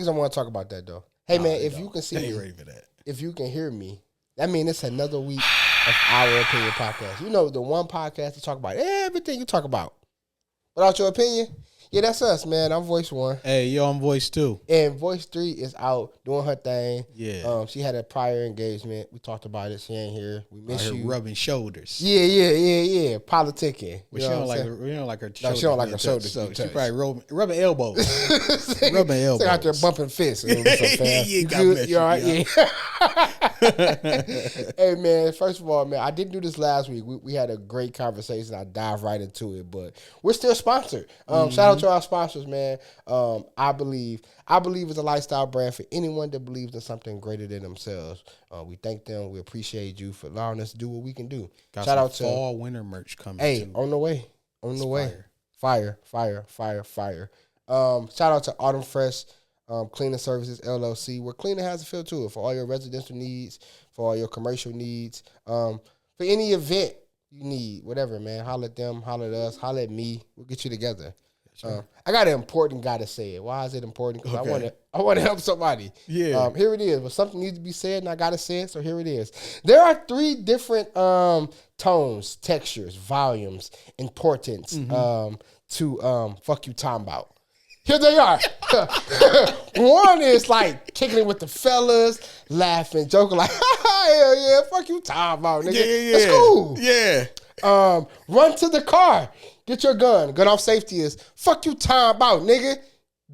niggas don't want to talk about that though. Hey man, if you can see They ain't me, ready for that. if you can hear me, that means it's another week of Our Opinion Podcast. You know, the one podcast to talk about everything you talk about. Without your opinion, yeah, that's us, man. I'm Voice 1. Hey, yo, I'm Voice 2. And Voice 3 is out doing her thing. Yeah. She had a prior engagement. We talked about it. She ain't here. We miss you. Rubbing shoulders. Yeah. Politicking. But she don't like her. We don't like her. No, she don't like her shoulders. So to she touch. probably rubbing elbows. Rubbing elbows. She out there bumping fists. You God good? bless You all right? you, Yeah. Hey man, first of all, man, I didn't do this last week. We had a great conversation. I dive right into it, but we're still sponsored. Shout out to our sponsors, man. I believe it's a lifestyle brand for anyone that believes in something greater than themselves. We thank them. We appreciate you for allowing us to do what we can do. Got Shout some out to fall winter merch coming. Hey, too. on the way. On the way. Fire. Fire. Shout out to Autumn Fresh Cleaning Services, LLC, where cleaning has a feel to it for all your residential needs, for all your commercial needs, for any event you need, whatever, man. Holler at them, holler at us, holler at me. We'll get you together. Sure. I got an important guy to say it. Why is it important? Because I want to help somebody. Yeah. Here it is. But something needs to be said, and I got to say it, so here it is. There are 3 different tones, textures, volumes, importance to fuck you talking about. Here they are. One is like kicking it with the fellas, laughing, joking like, hell yeah, fuck you talking about, nigga. Yeah. That's cool. Yeah. Run to the car. Get your gun. Gun off safety is fuck you talking about, nigga.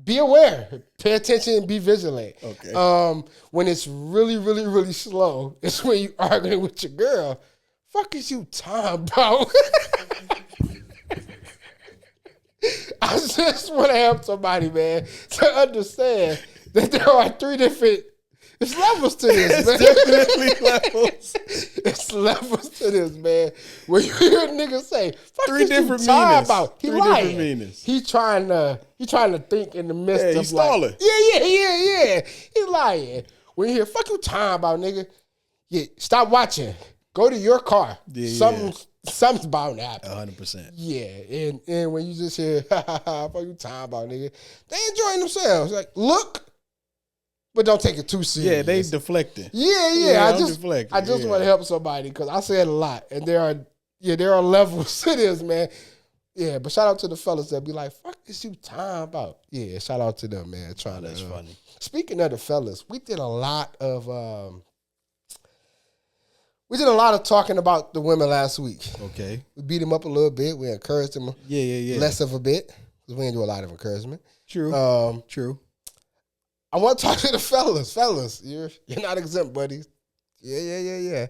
Be aware. Pay attention and be vigilant. Okay. When it's really, really, really slow, it's when you arguing with your girl. Fuck is you talking about? I just want to help somebody, man, to understand that there are 3 different. It's levels to this, man. Definitely levels. It's levels to this, man. When you hear a nigga say, "Fuck 3 this different you talking meanings. about," he 3 lying. different meanings. He trying to think in the midst of He's stalling. like, yeah. He lying. When you hear "fuck you talking about," nigga, yeah, stop watching. Go to your car. Yeah, Something's bound to happen. 100%. Yeah, and when you just hear "fuck you talking about," nigga, they enjoying themselves. Like, look, but don't take it too serious. Yeah, they deflecting. Yeah. I just deflecting. want to help somebody because I say it a lot, and there are levels to this, man. Yeah, but shout out to the fellas that be like, "Fuck is you talking about?" Yeah, shout out to them, man. That's funny. Speaking of the fellas, we did a lot of talking about the women last week. Okay. We beat them up a little bit. We encouraged them Yeah. less of a bit because we didn't do a lot of encouragement. True. True. I want to talk to the fellas. Fellas, you're not exempt, buddies. Yeah.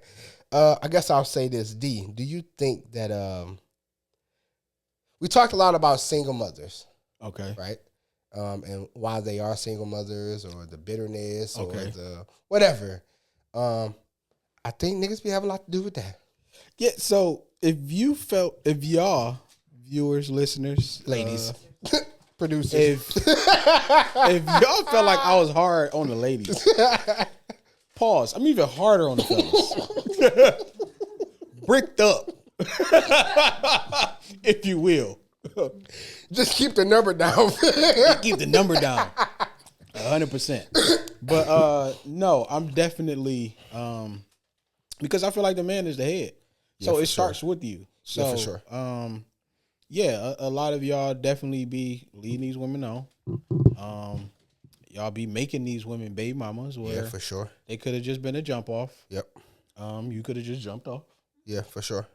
I guess I'll say this. D, do you think that we talked a lot about single mothers, Okay. right? And why they are single mothers or the bitterness or Okay. the whatever. I think niggas be having a lot to do with that. Yeah, so if y'all viewers, listeners, Ladies. Producers. if y'all felt like I was hard on the ladies, pause. I'm even harder on the fellas. Bricked up. If you will. Just keep the number down. Keep the number down. 100%. But no, I'm definitely because I feel like the man is the head. So it starts with you. So for sure. A lot of y'all definitely be leading these women on. Y'all be making these women baby mamas where Yeah, for sure. they could have just been a jump off. Yep. You could have just jumped off. Yeah, for sure.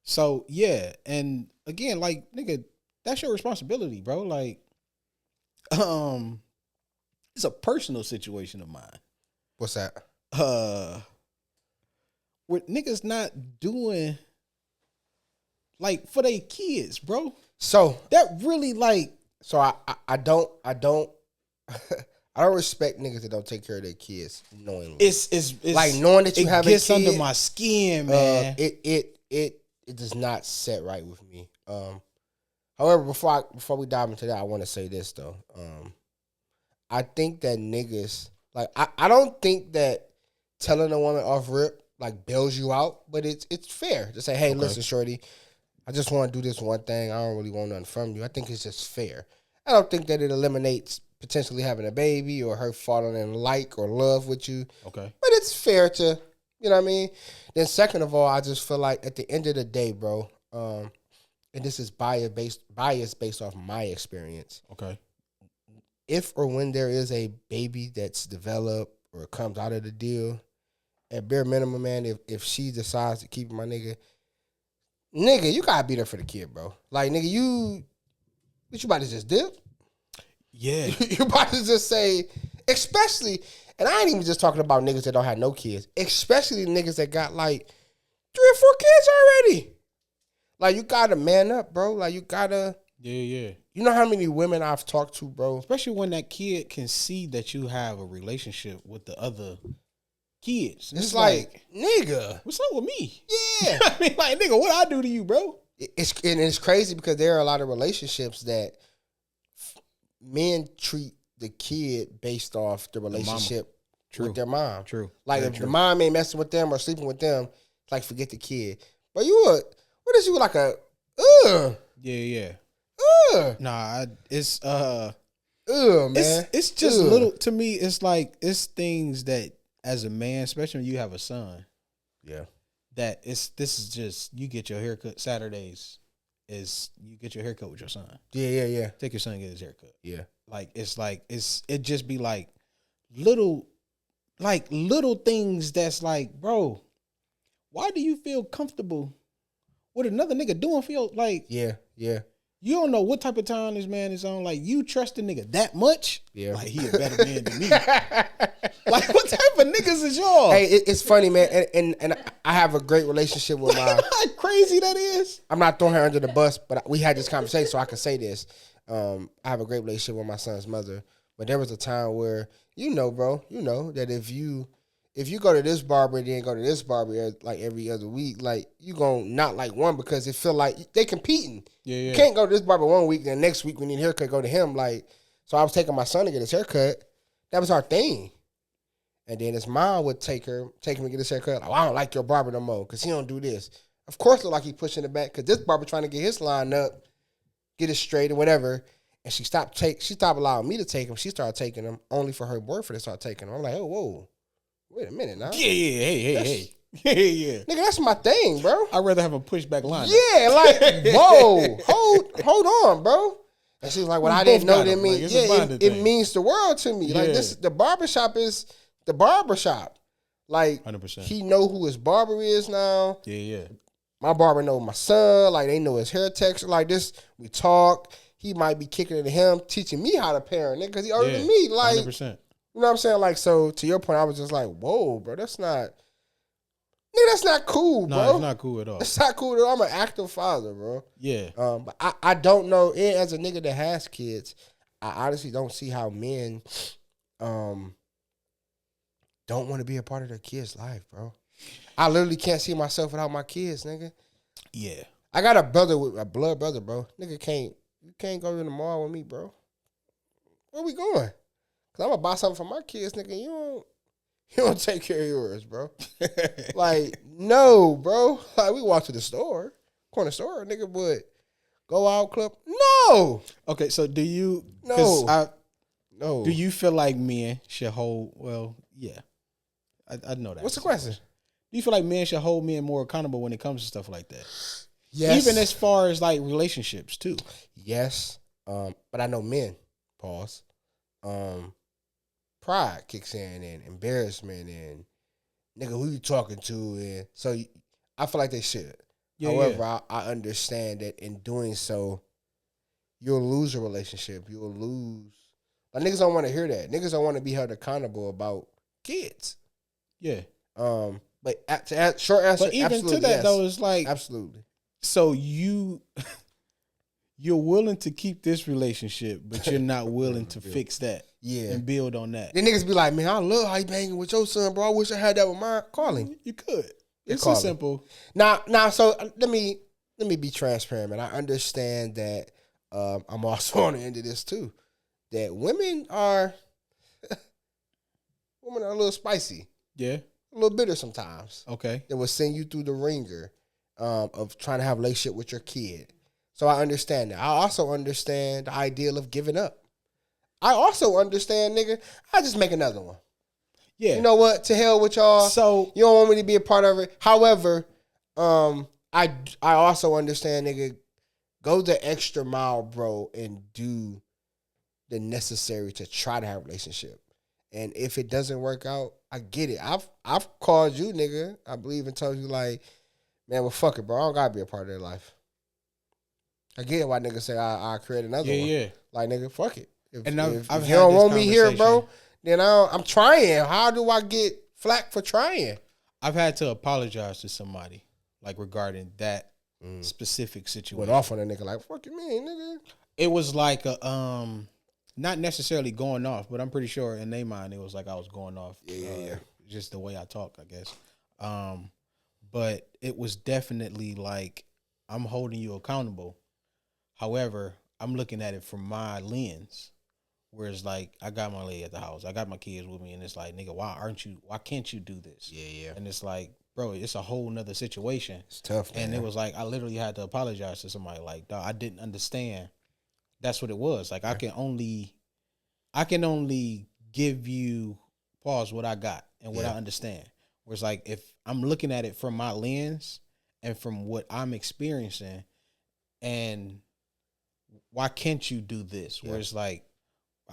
So yeah, and again, like nigga, that's your responsibility, bro. Like, it's a personal situation of mine. What's that? With niggas not doing like for their kids, bro. So That really like So I don't I don't respect niggas that don't take care of their kids knowingly. it's like knowing that you have a gets kid, under my skin, man. It does not set right with me. However, before we dive into that, I want to say this though. I think that niggas like I don't think that telling a woman off rip like bails you out, but it's fair to say, hey, listen, shorty, I just want to do this one thing. I don't really want nothing from you. I think it's just fair. I don't think that it eliminates potentially having a baby or her falling in like or love with you. Okay. But it's fair to, you know what I mean? Then second of all, I just feel like at the end of the day, bro, and this is bias based off my experience. Okay. If or when there is a baby that's developed or comes out of the deal, at bare minimum, man, if she decides to keep my nigga, you gotta be there for the kid, bro. Like, nigga, you about to just dip? Yeah. You about to just say, especially, and I ain't even just talking about niggas that don't have no kids, especially niggas that got like 3 or 4 kids already. Like, you gotta man up, bro. Like, you gotta. Yeah. You know how many women I've talked to, bro? Especially when that kid can see that you have a relationship with the other kids. It's like, nigga, what's up with me? Yeah. I mean, like, nigga, what I do to you, bro? It's crazy because there are a lot of relationships that men treat the kid based off the relationship with their mom. True. Like, if the mom ain't messing with them or sleeping with them, it's like, forget the kid. But what is you like a, Yeah. Nah, it's man. It's just little, to me, it's like, it's things that as a man, especially when you have a son. Yeah. That this is just, you get your haircut Saturdays, you get your haircut with your son. Yeah. Take your son and get his haircut. Yeah. Like, it just be like little things that's like, bro, why do you feel comfortable with another nigga doing for you? Like, yeah. You don't know what type of time this man is on. Like, you trust the nigga that much? Yeah. Like, he a better man than me. Like, what type of niggas is y'all? Hey, it's funny, man. And I have a great relationship with my. How crazy that is? I'm not throwing her under the bus, but we had this conversation, so I can say this. I have a great relationship with my son's mother. But there was a time where, bro, that if you go to this barber and then go to this barber like every other week, like, you gonna not like one because it feel like they competing. Yeah. You can't go to this barber one week, then next week we need a haircut, go to him. Like, so I was taking my son to get his haircut. That was our thing. And then his mom would take him to get his haircut. Like, I don't like your barber no more because he don't do this. Of course, look like he pushing it back because this barber trying to get his line up, get it straight or whatever. And she stopped allowing me to take him. She started taking him only for her boyfriend to start taking him. I'm like, oh, whoa. Wait a minute now. Yeah. Hey. Yeah. Nigga, that's my thing, bro. I'd rather have a pushback line. Yeah, like, whoa. Hold on, bro. And she was like, well, I didn't know that means. It means the world to me. Yeah. Like, the barbershop is the barbershop. Like, 100%. He know who his barber is now. Yeah. My barber know my son. Like, they know his hair texture. Like, this, we talk. He might be kicking it to him, teaching me how to parent, nigga, because he older than me. Like, 100%. You know what I'm saying? Like, so to your point, I was just like, whoa, bro, that's not cool, bro. No, it's not cool at all. It's not cool at all. I'm an active father, bro. Yeah. But I don't know, and as a nigga that has kids, I honestly don't see how men don't want to be a part of their kids' life, bro. I literally can't see myself without my kids, nigga. Yeah. I got a blood brother, bro. Nigga you can't go to the mall with me, bro. Where we going? Cause I'm gonna buy something for my kids, nigga. You don't take care of yours, bro. Like, no, bro. Like, we walk to the store, corner store, nigga, but go out club. No. Okay, so do you? No. No. Do you feel like men should hold? Well, yeah. I know that. What's the question? Do you feel like men should hold men more accountable when it comes to stuff like that? Yes. Even as far as like relationships too. Yes. But I know men. Pause. Pride kicks in and embarrassment and nigga, who you talking to? And so I feel like they should. Yeah, However, I understand that in doing so, you'll lose a relationship. You'll lose. Like, niggas don't want to hear that. Niggas don't want to be held accountable about kids. Yeah. But short answer. But even to that yes. though, it's like absolutely. So you're willing to keep this relationship, but you're not willing to fix that. Yeah. And build on that. Then niggas be like, man, I love how you banging with your son, bro. I wish I had that with mine. Call him. You could. It's so simple. Now, so let me be transparent, man. I understand that I'm also on the end of this too. That women are a little spicy. Yeah. A little bitter sometimes. Okay. That will send you through the ringer of trying to have a relationship with your kid. So I understand that. I also understand the ideal of giving up. I also understand, nigga. I just make another one. Yeah. You know what? To hell with y'all. So you don't want me to be a part of it. However, I also understand, nigga. Go the extra mile, bro, and do the necessary to try to have a relationship. And if it doesn't work out, I get it. I've called you, nigga. I believe and told you like, man, well, fuck it, bro. I don't gotta be a part of their life. I get why niggas say I create another one. Yeah. Like, nigga, fuck it. If I've you don't want me here, bro, then I'm trying. How do I get flack for trying? I've had to apologize to somebody, like, regarding that specific situation. Went off on a nigga like, fuck you mean, nigga? It was like a not necessarily going off, but I'm pretty sure in their mind it was like I was going off. Yeah. Just the way I talk, I guess. But it was definitely like I'm holding you accountable. However, I'm looking at it from my lens, where it's like I got my lady at the house, I got my kids with me, and it's like, nigga, why can't you do this? Yeah. And it's like, bro, it's a whole nother situation. It's tough, man. And it was like I literally had to apologize to somebody. Like, dog, I didn't understand. That's what it was. Like, I can only give you what I got and what I understand. Where it's like, if I'm looking at it from my lens and from what I'm experiencing, and why can't you do this? Where it's like,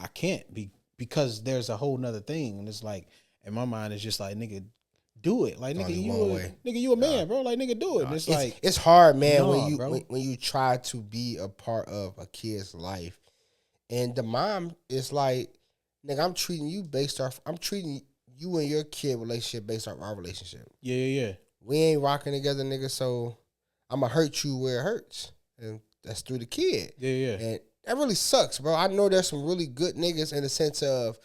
I can't be, because there's a whole nother thing. And it's like, in my mind, it's just like, nigga, do it. Like, nigga, you a man, bro. Like, nigga, do it. And it's like, it's hard, man, no, when you try to be a part of a kid's life, and the mom is like, nigga, I'm treating you and your kid relationship based off our relationship. Yeah. We ain't rocking together, nigga, so I'm gonna hurt you where it hurts. And that's through the kid. Yeah. And that really sucks, bro. I know there's some really good niggas in the sense of,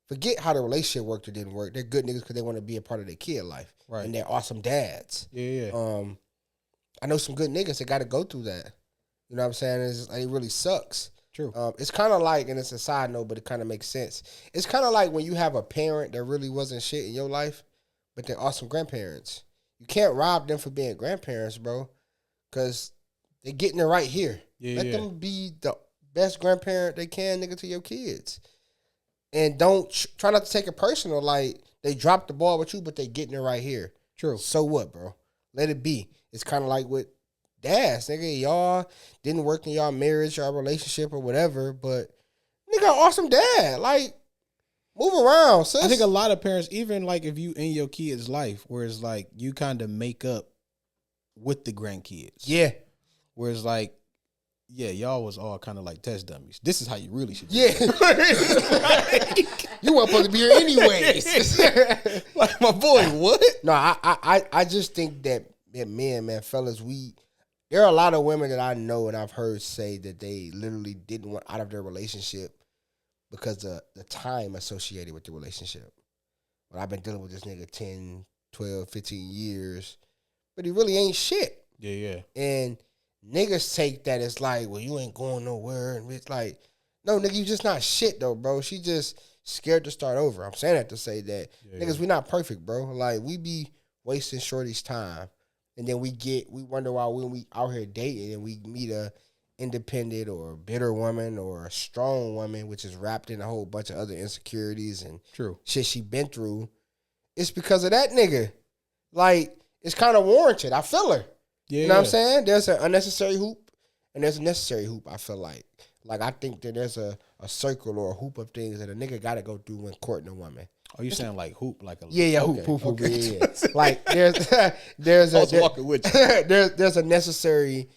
forget how the relationship worked or didn't work. They're good niggas because they want to be a part of their kid life. Right. And they're awesome dads. Yeah. I know some good niggas that got to go through that. You know what I'm saying? It really sucks. True. It's kind of like, and it's a side note, but it kind of makes sense. It's kind of like when you have a parent that really wasn't shit in your life, but they're awesome grandparents. You can't rob them for being grandparents, bro, because they're getting it right here. Let them be the best grandparent they can, nigga, to your kids. And don't try not to take it personal. Like, they dropped the ball with you, but they getting it right here. True. So what, bro? Let it be. It's kind of like with dads, nigga. Y'all didn't work in y'all marriage, y'all relationship, or whatever, but nigga, awesome dad. Like, move around, sis. I think a lot of parents, even like if you in your kid's life, where it's like you kind of make up with the grandkids. Yeah. Where it's like, yeah, y'all was all kind of like test dummies. This is how you really should do it. You weren't supposed to be here anyways. Like, my boy, what? No, I just think that man, fellas, there are a lot of women that I know and I've heard say that they literally didn't want out of their relationship because of the time associated with the relationship. But I've been dealing with this nigga 10, 12, 15 years, but he really ain't shit. Yeah. And niggas take that as like, well, you ain't going nowhere. And it's like, no, nigga, you just not shit, though, bro. She just scared to start over. I'm saying that to say that. Niggas, we not perfect, bro. Like, we be wasting shorty's time. And then we wonder why when we out here dating and we meet a independent or bitter woman or a strong woman, which is wrapped in a whole bunch of other insecurities and shit she been through. It's because of that nigga. Like, it's kind of warranted. I feel her. Yeah, you know what I'm saying? There's an unnecessary hoop and there's a necessary hoop, I feel like. Like, I think that there's a circle or a hoop of things that a nigga got to go through when courting a woman. Oh, you saying like hoop? Like a hoop. Yeah. Like, there's a necessary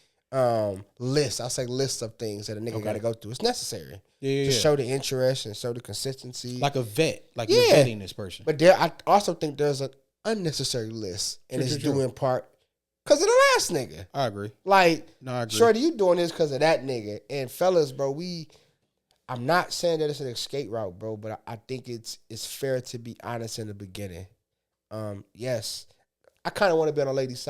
list. I'll say list of things that a nigga got to go through. It's necessary. To show the interest and show the consistency. Like a vet. Like you're vetting this person. But I also think there's an unnecessary list. And it's due in part because of the last nigga. I agree. Like, I agree. Shorty, you doing this because of that nigga. And fellas, bro, I'm not saying that it's an escape route, bro, but I think it's fair to be honest in the beginning. Yes, I kind of want to be on the ladies'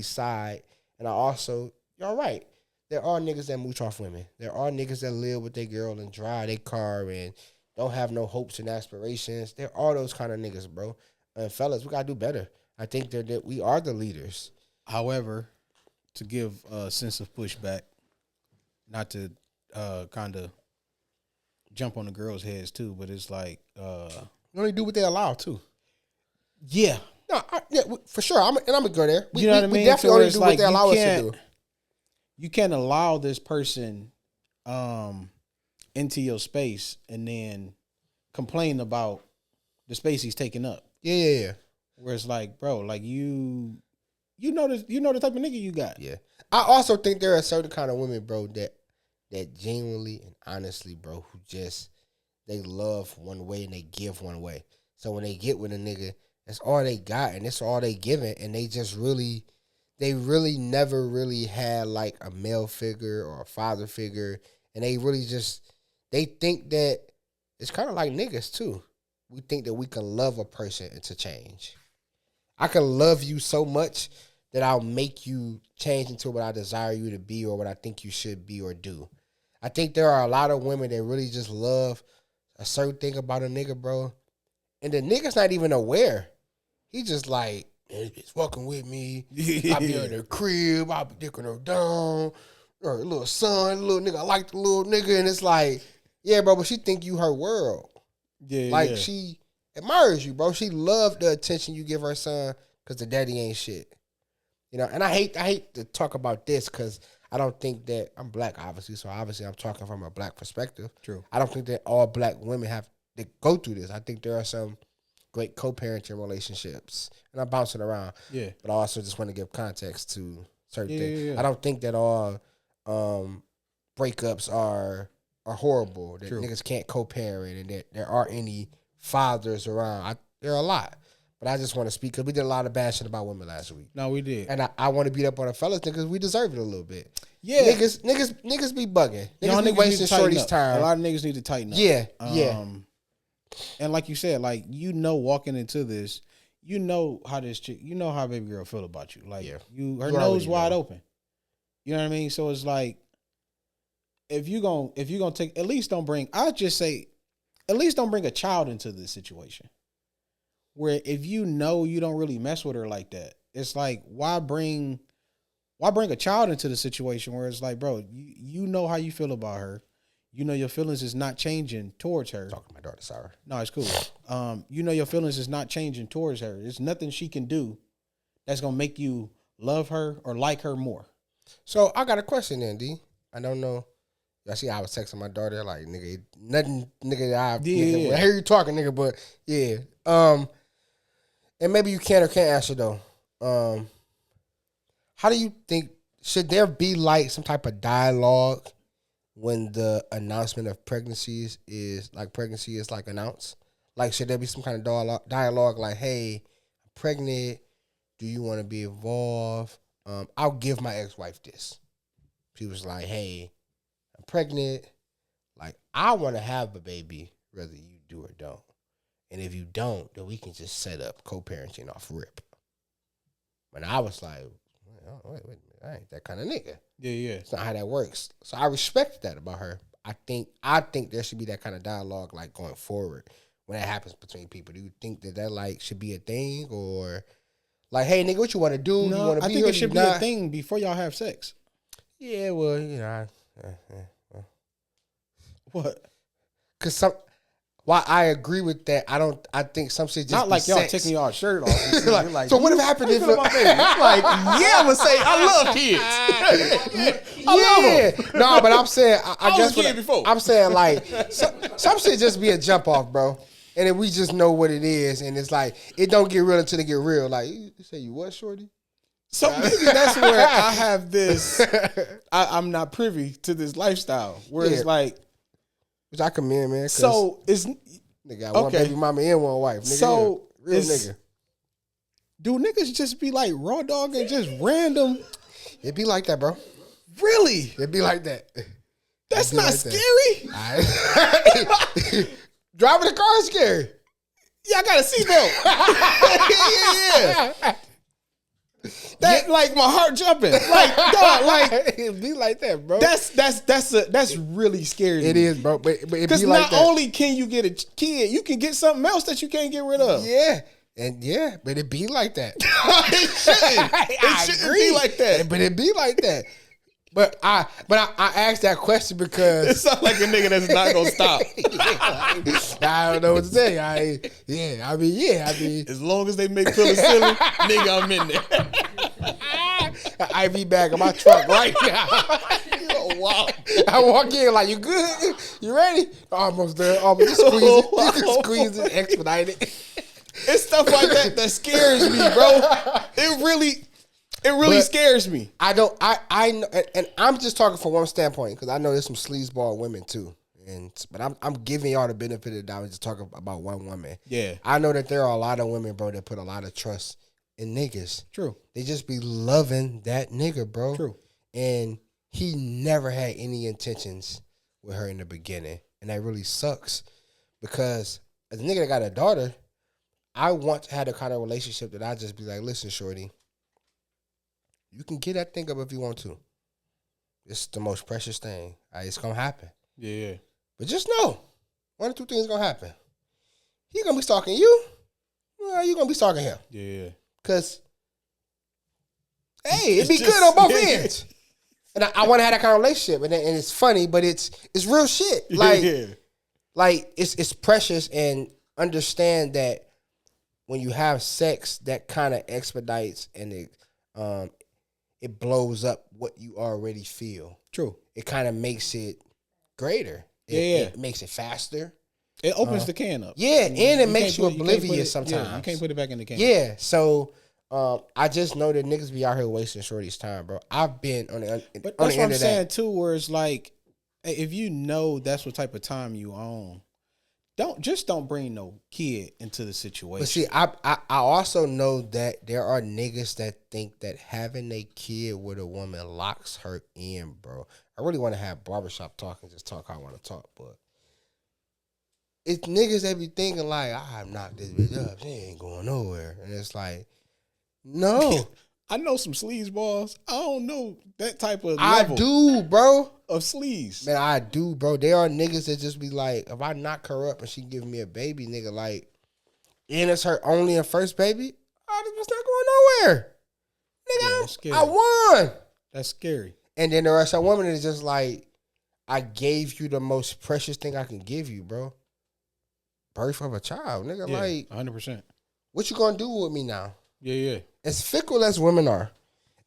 side, and I also, you're right. There are niggas that mooch off women. There are niggas that live with their girl and drive their car and don't have no hopes and aspirations. There are those kind of niggas, bro. And fellas, we gotta do better. I think that we are the leaders. However, to give a sense of pushback, not to kind of jump on the girls' heads too, but it's like, You only do what they allow too. yeah, No, for sure. I'm gonna go there. you know what I mean. We definitely So only it's do like what they allow us to do. you can't allow this person into your space and then complain about the space he's taking up. Yeah. Where it's like, bro, like you know the type of nigga you got. Yeah. I also think there are certain kind of women, bro, that genuinely and honestly, bro, who just they love one way and they give one way. So when they get with a nigga, that's all they got and that's all they giving, and they really never really had like a male figure or a father figure, and they really just they think that it's kind of like niggas too. We think that we can love a person into change. I can love you so much that I'll make you change into what I desire you to be or what I think you should be or do. I think there are a lot of women that really just love a certain thing about a nigga, bro. And the nigga's not even aware. He just like, man, this bitch fucking with me. I be in the crib. I be dicking her down. Or a little son, little nigga. I like the little nigga. And it's like, yeah, bro, but she think you her world. Yeah, Like, she admires you, bro. She love the attention you give her son because the daddy ain't shit. You know, and I hate to talk about this because I don't think that I'm black, obviously. So obviously I'm talking from a black perspective. True. I don't think that all black women have to go through this. I think there are some great co-parenting relationships. And I'm bouncing around. Yeah. But I also just want to give context to certain things. Yeah. I don't think that all breakups are horrible. That True. niggas can't co-parent and that there aren't any fathers around. There are a lot. But I just want to speak because we did a lot of bad shit about women last week. No, we did. And I want to beat up on the fellas because we deserve it a little bit. Yeah. Niggas be bugging. Niggas be wasting shorty's time. A lot of niggas need to tighten up. Yeah. And like you said, like, walking into this, how this chick, how baby girl feel about you. Like, her You nose wide know. open. You know what I mean? So it's like, if you gonna take, at least don't bring a child into this situation. Where if you don't really mess with her like that, it's like, why bring a child into the situation where it's like, bro, you know how you feel about her. You know your feelings is not changing towards her. Talking to my daughter, sorry. No, it's cool. Your feelings is not changing towards her. There's nothing she can do that's gonna make you love her or like her more. So I got a question then, D. I don't know. I see I was texting my daughter like, nigga, nothing, nigga. I hear you talking, nigga, but yeah. And maybe you can or can't answer though. How do you think, should there be like some type of dialogue when the announcement of pregnancy is like announced? Like, should there be some kind of dialogue like, hey, I'm pregnant. Do you want to be involved? I'll give my ex-wife this. She was like, hey, I'm pregnant. Like, I want to have a baby, whether you do or don't. And if you don't, then we can just set up co-parenting off rip. But I was like, wait, I ain't that kind of nigga. Yeah. It's not how that works. So I respect that about her. I think there should be that kind of dialogue like going forward when that happens between people. Do you think that like should be a thing, or like, hey nigga, what you want to do? No, you want to be I think it should be not? a thing before y'all have sex. Yeah, well, you know, What? Because while I agree with that, I think some shit just not like y'all sex. taking y'all shirt off. Like, so what if happened if Like, yeah, I'm gonna say I love kids. I love them. No, but I'm saying I was guess a kid before. I'm saying like some shit just be a jump off, bro. And then we just know what it is, and it's like it don't get real until it get real. Like, you say you what, shorty? So maybe that's where I have this. I'm not privy to this lifestyle where it's like. Which I commend, man. So it's nigga got one baby mama and one wife. Nigga, so real nigga. Do niggas just be like raw dog and just random? It be like that, bro. Really? It be like that. That's not like scary. That. Driving the car is scary. Yeah, I got a seatbelt. yeah. That like my heart jumping. Like dog, like it be like that, bro. That's really scary. It is, bro. But it because be like not that. only can you get a kid, you can get something else that you can't get rid of. Yeah. And yeah, but it be like that. It shouldn't. It shouldn't be like that. But it be like that. But I asked that question It because sounds like a nigga that's not gonna stop. I don't know what to say. I mean, As long as they make penicillin, nigga, I'm in there. IV bag in my truck right now. Oh, wow. I walk in like, you good? You ready? Almost there. Almost just squeeze it. You can squeeze it, expedite it. It's stuff like that that scares me, bro. It really But scares me. I know, and I'm just talking from one standpoint because I know there's some sleazeball women too. But I'm giving y'all the benefit of the doubt just talking about one woman. Yeah. I know that there are a lot of women, bro, that put a lot of trust in niggas. True. They just be loving that nigga, bro. True. And he never had any intentions with her in the beginning. And that really sucks because as a nigga that got a daughter, I want to have the kind of relationship that I just be like, listen, shorty, you can get that thing up if you want to. It's the most precious thing. It's going to happen. Yeah. But just know, one or two things going to happen. He going to be stalking you, or you going to be stalking him. Yeah. Because, hey, it'd be It's good just- on both ends. And I want to have that kind of relationship. And it's funny, but it's real shit. Like it's precious, and understand that when you have sex, that kind of expedites and it blows up what you already feel. True. It kind of makes it greater. It makes it faster. It opens the can up. Yeah, and it makes you can't put oblivious it- sometimes. Yeah, you can't put it back in the can. Yeah, so I just know that niggas be out here wasting shorty's time, bro. I've been on the But on that's the what end I'm of saying that. too, where it's like, hey, if you know that's what type of time you own, don't bring no kid into the situation. But see, I also know that there are niggas that think that having a kid with a woman locks her in, bro. I really want to have barbershop talk and just talk how I want to talk, but it's niggas that be thinking like, I knocked this bitch up, she ain't going nowhere, and it's like, no, I know some sleaze balls. I don't know that type of I level do, bro. of sleaze. Man, I do, bro. There are niggas that just be like, if I knock her up and she give me a baby, nigga, like, and it's her only and first baby, this bitch not going nowhere. Yeah, Nigga, that's scary. I won. That's scary. And then there are some women that's just like, I gave you the most precious thing I can give you, bro. Birth of a child, nigga. Yeah, Like, 100%. what you gonna do with me now? Yeah. As fickle as women are,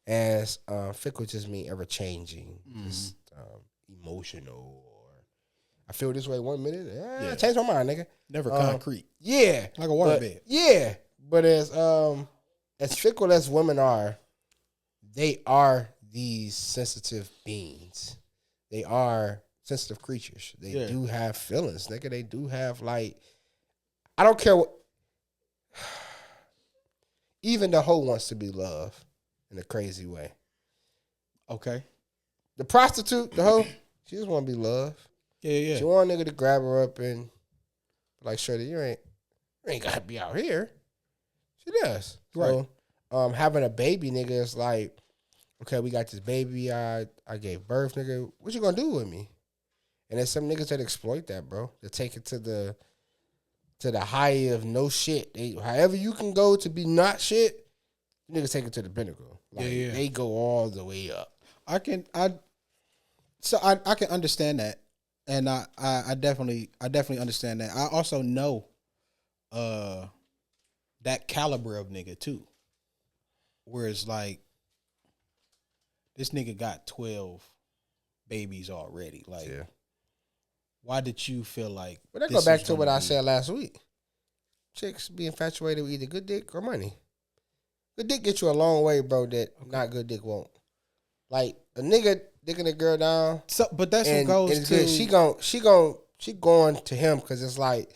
as fickle just mean ever changing, just emotional. Or I feel this way 1 minute, change my mind, nigga. Never concrete. Yeah, Like a water but, bed. Yeah, but as fickle as women are, they are these sensitive beings. They are sensitive creatures. They do have feelings, nigga. They do have, like, I don't care what. Even the hoe wants to be loved in a crazy way. Okay. The prostitute, the hoe, she just want to be loved. Yeah. She want a nigga to grab her up and like, shorty, you ain't gotta be out here. She does. Right. So, having a baby, nigga, is like, okay, we got this baby. I gave birth, nigga. What you gonna do with me? And there's some niggas that exploit that, bro. They take it to the high of no shit. However you can go to be not shit, niggas take it to the pinnacle. Like, they go all the way up. I can understand that, and I definitely understand that. I also know that caliber of nigga too, where it's like this nigga got 12 babies already. Like, why did you feel like? But that go back to what I said last week. Chicks be infatuated with either good dick or money. Good dick gets you a long way, bro. That not good dick won't. Like, a nigga dicking a girl down. So, but that's and, what goes and to she going to him because it's like,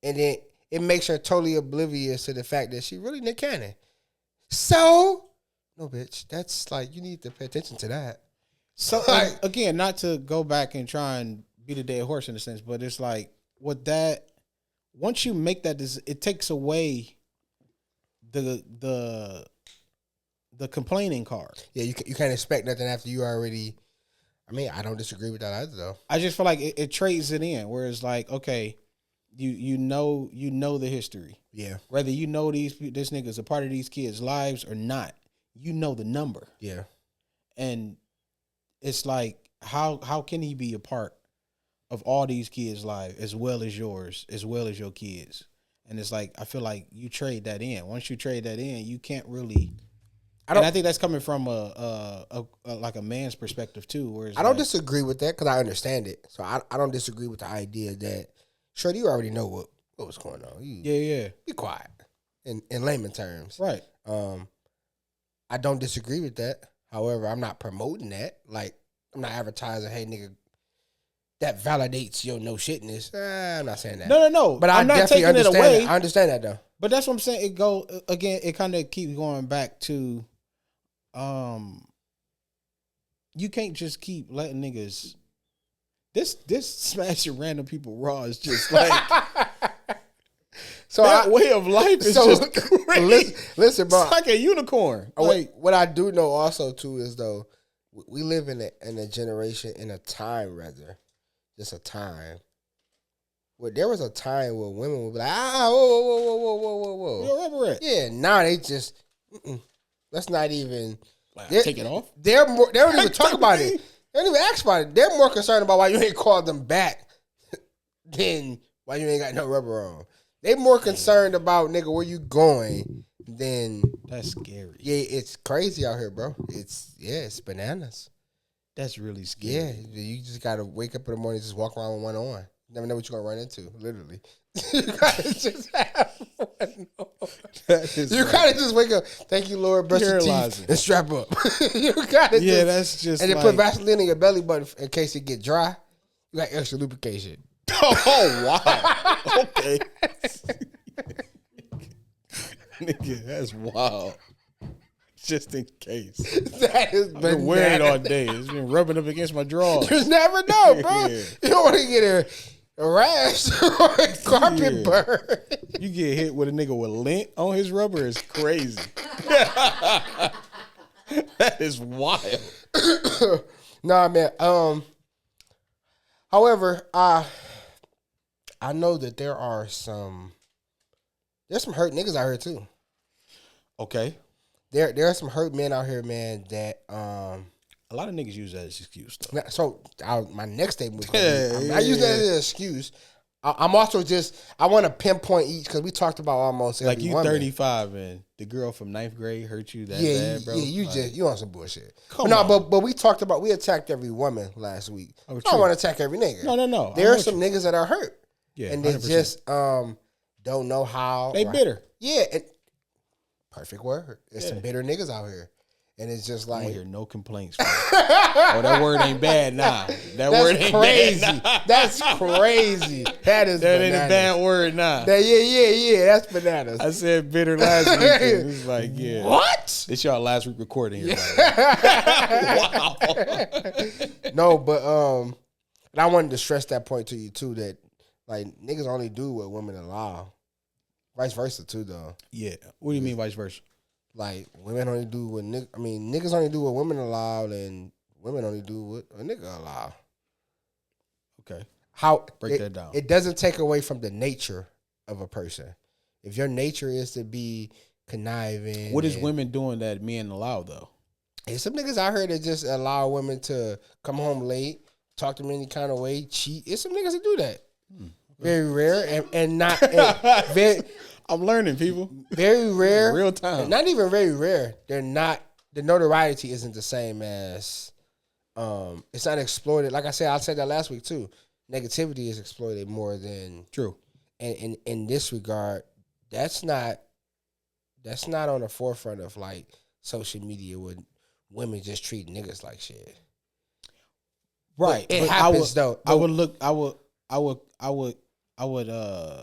and then it makes her totally oblivious to the fact that she really Nick Cannon. So, no, bitch, that's like, you need to pay attention to that. So Like, again, not to go back and try and beat a dead horse in a sense, but it's like with that, once you make that, it takes away the complaining card. yeah, you can't expect nothing after you already. I mean, I don't disagree with that either, though. I just feel like it trades it in, where it's like, okay, you know the history. Yeah, Whether you know this nigga's a part of these kids' lives or not, you know the number. yeah. And it's like how can he be a part of all these kids' lives as well as yours, as well as your kids? And it's like I feel like you trade that in. Once you trade that in, you can't really. I think that's coming from a like a man's perspective too. Where I don't disagree with that because I understand it. So I don't disagree with the idea that sure you already know what was going on. Yeah. Be quiet in layman terms, Right. I don't disagree with that. However, I'm not promoting that. Like I'm not advertising, hey nigga, that validates your no shitness. I'm not saying that. No. But I'm I not definitely taking it understand away. that. I understand that though. But that's what I'm saying. It go again. It kind of keeps going back to, you can't just keep letting niggas. This smashing random people raw is just like So that way of life is just crazy. Listen, bro. It's like a unicorn. Like What I do know also too is though we live in a generation, in a time rather, just a time. Where there was a time where women would be like, whoa. Yo, rubber at? Yeah, now they just, let's not even. Like, take it off? They don't even talk about it. They don't even ask about it. They're more concerned about why you ain't called them back than why you ain't got no rubber on. They more concerned about, nigga, where you going than. That's scary. Yeah, it's crazy out here, bro. It's bananas. That's really scary. Yeah, you just gotta wake up in the morning and just walk around with one on. Never know what you're gonna run into, literally. You gotta just have one on. You gotta just wake up. Thank you, Lord. Brush your teeth and strap up. You gotta that's just and then put Vaseline in your belly button in case it get dry. You got extra lubrication. Oh wow. Okay. Nigga, that's wild. Just in case. That is I've been wearing it all day. It's been rubbing up against my drawers. You never know, bro. Yeah. You don't want to get a rash or a carpet burn. You get hit with a nigga with lint on his rubber is crazy. That is wild. Nah, man. However, I know that there's some hurt niggas out here too. Okay. There are some hurt men out here, man, that a lot of niggas use that as an excuse though. So my next statement was I use that as an excuse. I'm also I want to pinpoint each because we talked about almost every like you woman. 35 and the girl from 9th grade hurt you that bad, bro. Yeah, you on some bullshit. Come on. But we attacked every woman last week. Oh, I don't want to attack every nigga. No. There are some niggas that are hurt. Yeah, and they 100%. just don't know how. They bitter. Yeah, perfect word. There's some bitter niggas out here. And it's just I like, don't hear no complaints. Oh, that word ain't bad. Nah, that word ain't crazy. bad. Nah. That's crazy. That ain't bananas. a bad word. Nah. Yeah. That's bananas. I said bitter last week. It was like, yeah. What? This y'all last week recording here. Wow. No, but and I wanted to stress that point to you too, that like niggas only do what women allow. Vice versa too, though. Yeah. What do you mean vice versa? Like women only do what niggas only do what women allow, and women only do what a nigga allow. Okay. Break that down. It doesn't take away from the nature of a person. If your nature is to be conniving, what is women doing that men allow though? There's some niggas out here that just allow women to come home late, talk to them any kind of way, cheat. There's some niggas that do that. Very rare and not very. I'm learning, people. Very rare. Real time. Not even very rare. They're not. The notoriety isn't the same as. It's not exploited. Like I said that last week too. Negativity is exploited more than true. And in this regard, that's not on the forefront of like social media when women just treat niggas like shit. Right. But it happens though. I would.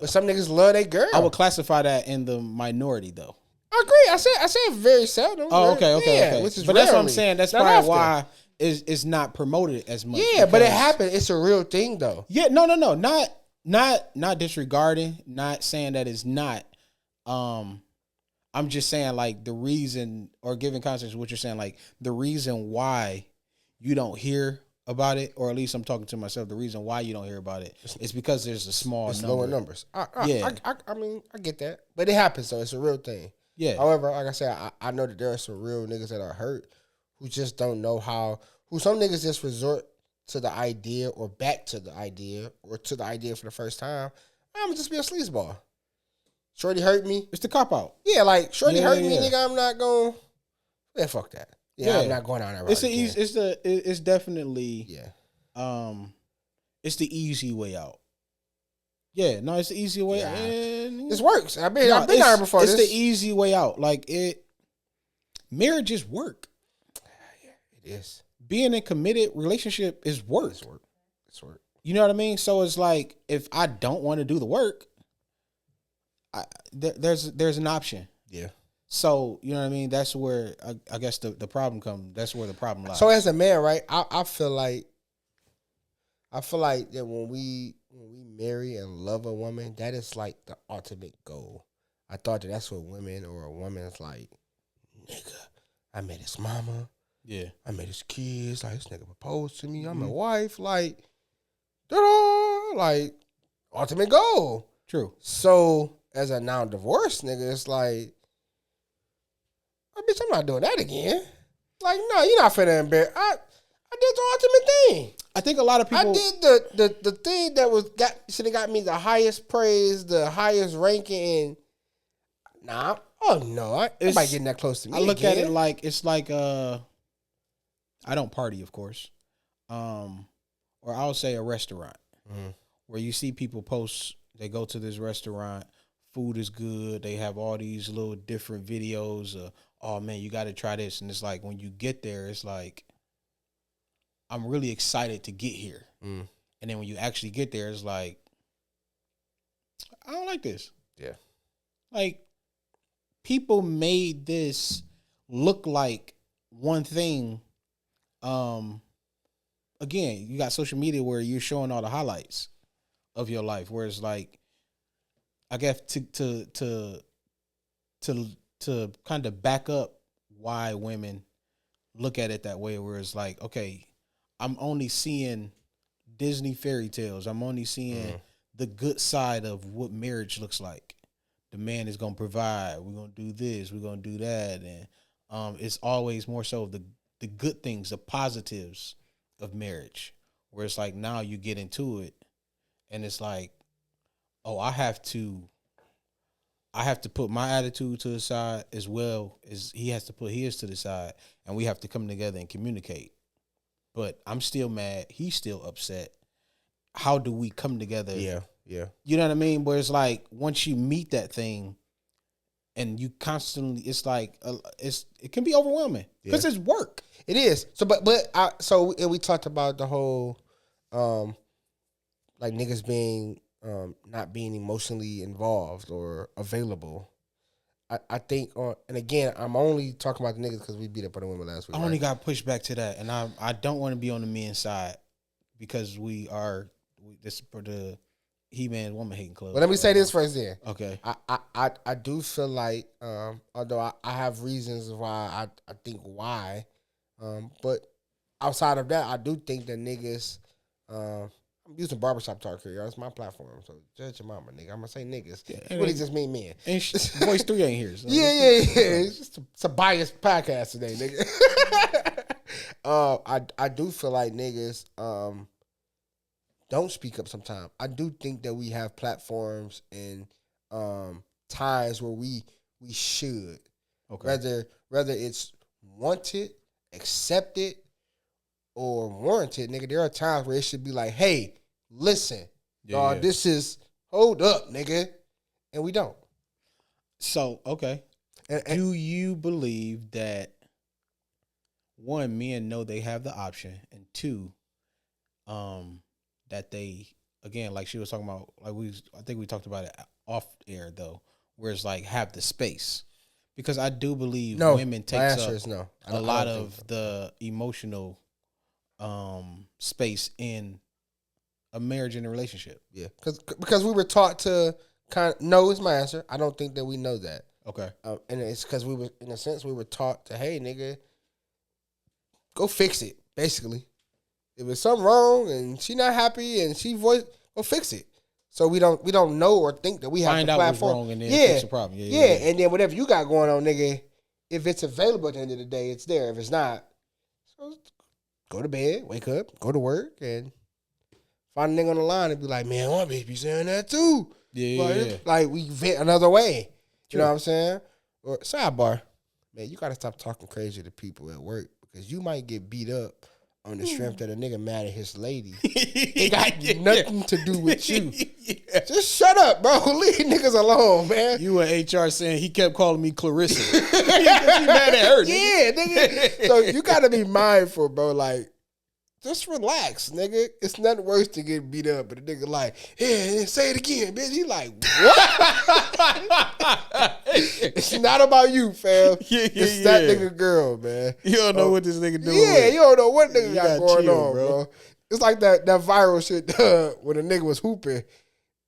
But some niggas love their girl. I would classify that in the minority though. I agree. I said very seldom. Oh, okay. Which is but that's what I'm rarely. saying. That's Not probably often. why it's not promoted as much. Yeah, but it happened. It's a real thing though. Yeah, no. Not disregarding, not saying that it's not. I'm just saying like the reason or giving context to what you're saying, like the reason why you don't hear about it, or at least I'm talking to myself, the reason why you don't hear about it is because there's a small number. Lower numbers. I mean, I get that. But it happens, so it's a real thing. Yeah. However, like I said, I know that there are some real niggas that are hurt who just don't know how, who some niggas just resort to the idea or back to the idea or to the idea for the first time. I'm gonna just be a sleazeball. Shorty hurt me. It's the cop out. Yeah, like Shorty hurt me, yeah. nigga. I'm not going. Yeah, fuck that. Yeah, I'm not going down that road. It's definitely yeah. It's the easy way out. Yeah, no, it's the easy way out. This works. I've been there before. It's the easy way out. Like marriage is work. Yeah, it is. Being in a committed relationship is work. It's work. You know what I mean? So it's like if I don't want to do the work, there's an option. Yeah. So you know what I mean? That's where I guess the problem comes. That's where the problem lies. So as a man, right? I feel like that when we marry and love a woman, that is like the ultimate goal. I thought that's what women or a woman is like. Nigga, I met his mama. Yeah. I met his kids. Like, this nigga proposed to me. I'm a wife. Like, da-da, like, ultimate goal. True. So, as a now divorced nigga, it's like, oh, bitch, I'm not doing that again. Like, no, you're not finna embarrass. I did the ultimate thing. I think a lot of people. I did the thing that should have got me the highest praise, the highest ranking. Nah, oh no, nobody getting that close to me. I look at it like it's like I don't party, of course, or I'll say a restaurant where you see people post. They go to this restaurant, food is good. They have all these little different videos. Oh man, you got to try this, and it's like when you get there, it's like I'm really excited to get here, and then when you actually get there, it's like I don't like this. Yeah, like. People made this look like one thing. Again, you got social media where you're showing all the highlights of your life, where it's like, I guess to kind of back up why women look at it that way, where it's like, okay, I'm only seeing Disney fairy tales. I'm only seeing the good side of what marriage looks like. The man is going to provide. We're going to do this. We're going to do that. And it's always more so the good things, the positives of marriage, where it's like now you get into it and it's like, oh, I have to put my attitude to the side as well as he has to put his to the side, and we have to come together and communicate. But I'm still mad. He's still upset. How do we come together? Yeah. You know what I mean? Where it's like once you meet that thing, and you constantly, it's like it can be overwhelming because it's work. It is. So, we talked about the whole, like niggas being not being emotionally involved or available. I think, and again, I'm only talking about the niggas because we beat up on the women last week. I only got pushed back to that, and I don't want to be on the men's side because this for the He-Man woman hating club. But let me say this first then. Okay. I do feel like, although I have reasons why I think why, but outside of that, I do think that niggas, I'm using barbershop talk here, y'all. It's my platform, so judge your mama, nigga. I'm gonna say niggas. Yeah, what does just mean men? And Voice 3 ain't here. So. Yeah. It's a biased podcast today, nigga. I do feel like niggas, don't speak up sometimes. I do think that we have platforms and times where we should. Okay. Whether it's wanted, accepted, or warranted, nigga, there are times where it should be like, hey, listen, dog, this is, hold up, nigga. And we don't. So, okay. And do you believe that, one, men know they have the option, and two, that they, again, like she was talking about, I think we talked about it off air though, where it's like have the space, because I do believe women takes up a lot of the emotional space in a marriage and a relationship. Yeah, because we were taught to no is my answer. I don't think that we know that. Okay, and it's because we were, in a sense, we were taught to, hey, nigga, go fix it. Basically, if it's something wrong and she not happy and go fix it. So we don't know or think that we have find the out platform. What's wrong and then fix the problem. Yeah, and then whatever you got going on, nigga, if it's available at the end of the day, it's there. If it's not, so go to bed, wake up, go to work, and find a nigga on the line and be like, man, my bitch be saying that too. Like we vent another way. You know what I'm saying? Or sidebar, man, you gotta stop talking crazy to people at work because you might get beat up on the strength that a nigga mad at his lady. It got nothing to do with you. Just shut up, bro. Leave niggas alone, man. You and HR saying he kept calling me Clarissa. He mad at her, nigga. Yeah, nigga. So you gotta be mindful, bro. Like, just relax, nigga. It's nothing worse than getting beat up. But a nigga like, yeah, say it again, bitch. He like, what? It's not about you, fam. It's that nigga girl, man. You don't know what this nigga doing. Yeah, you don't know what nigga got going chill, on, bro. It's like that viral shit when a nigga was hooping.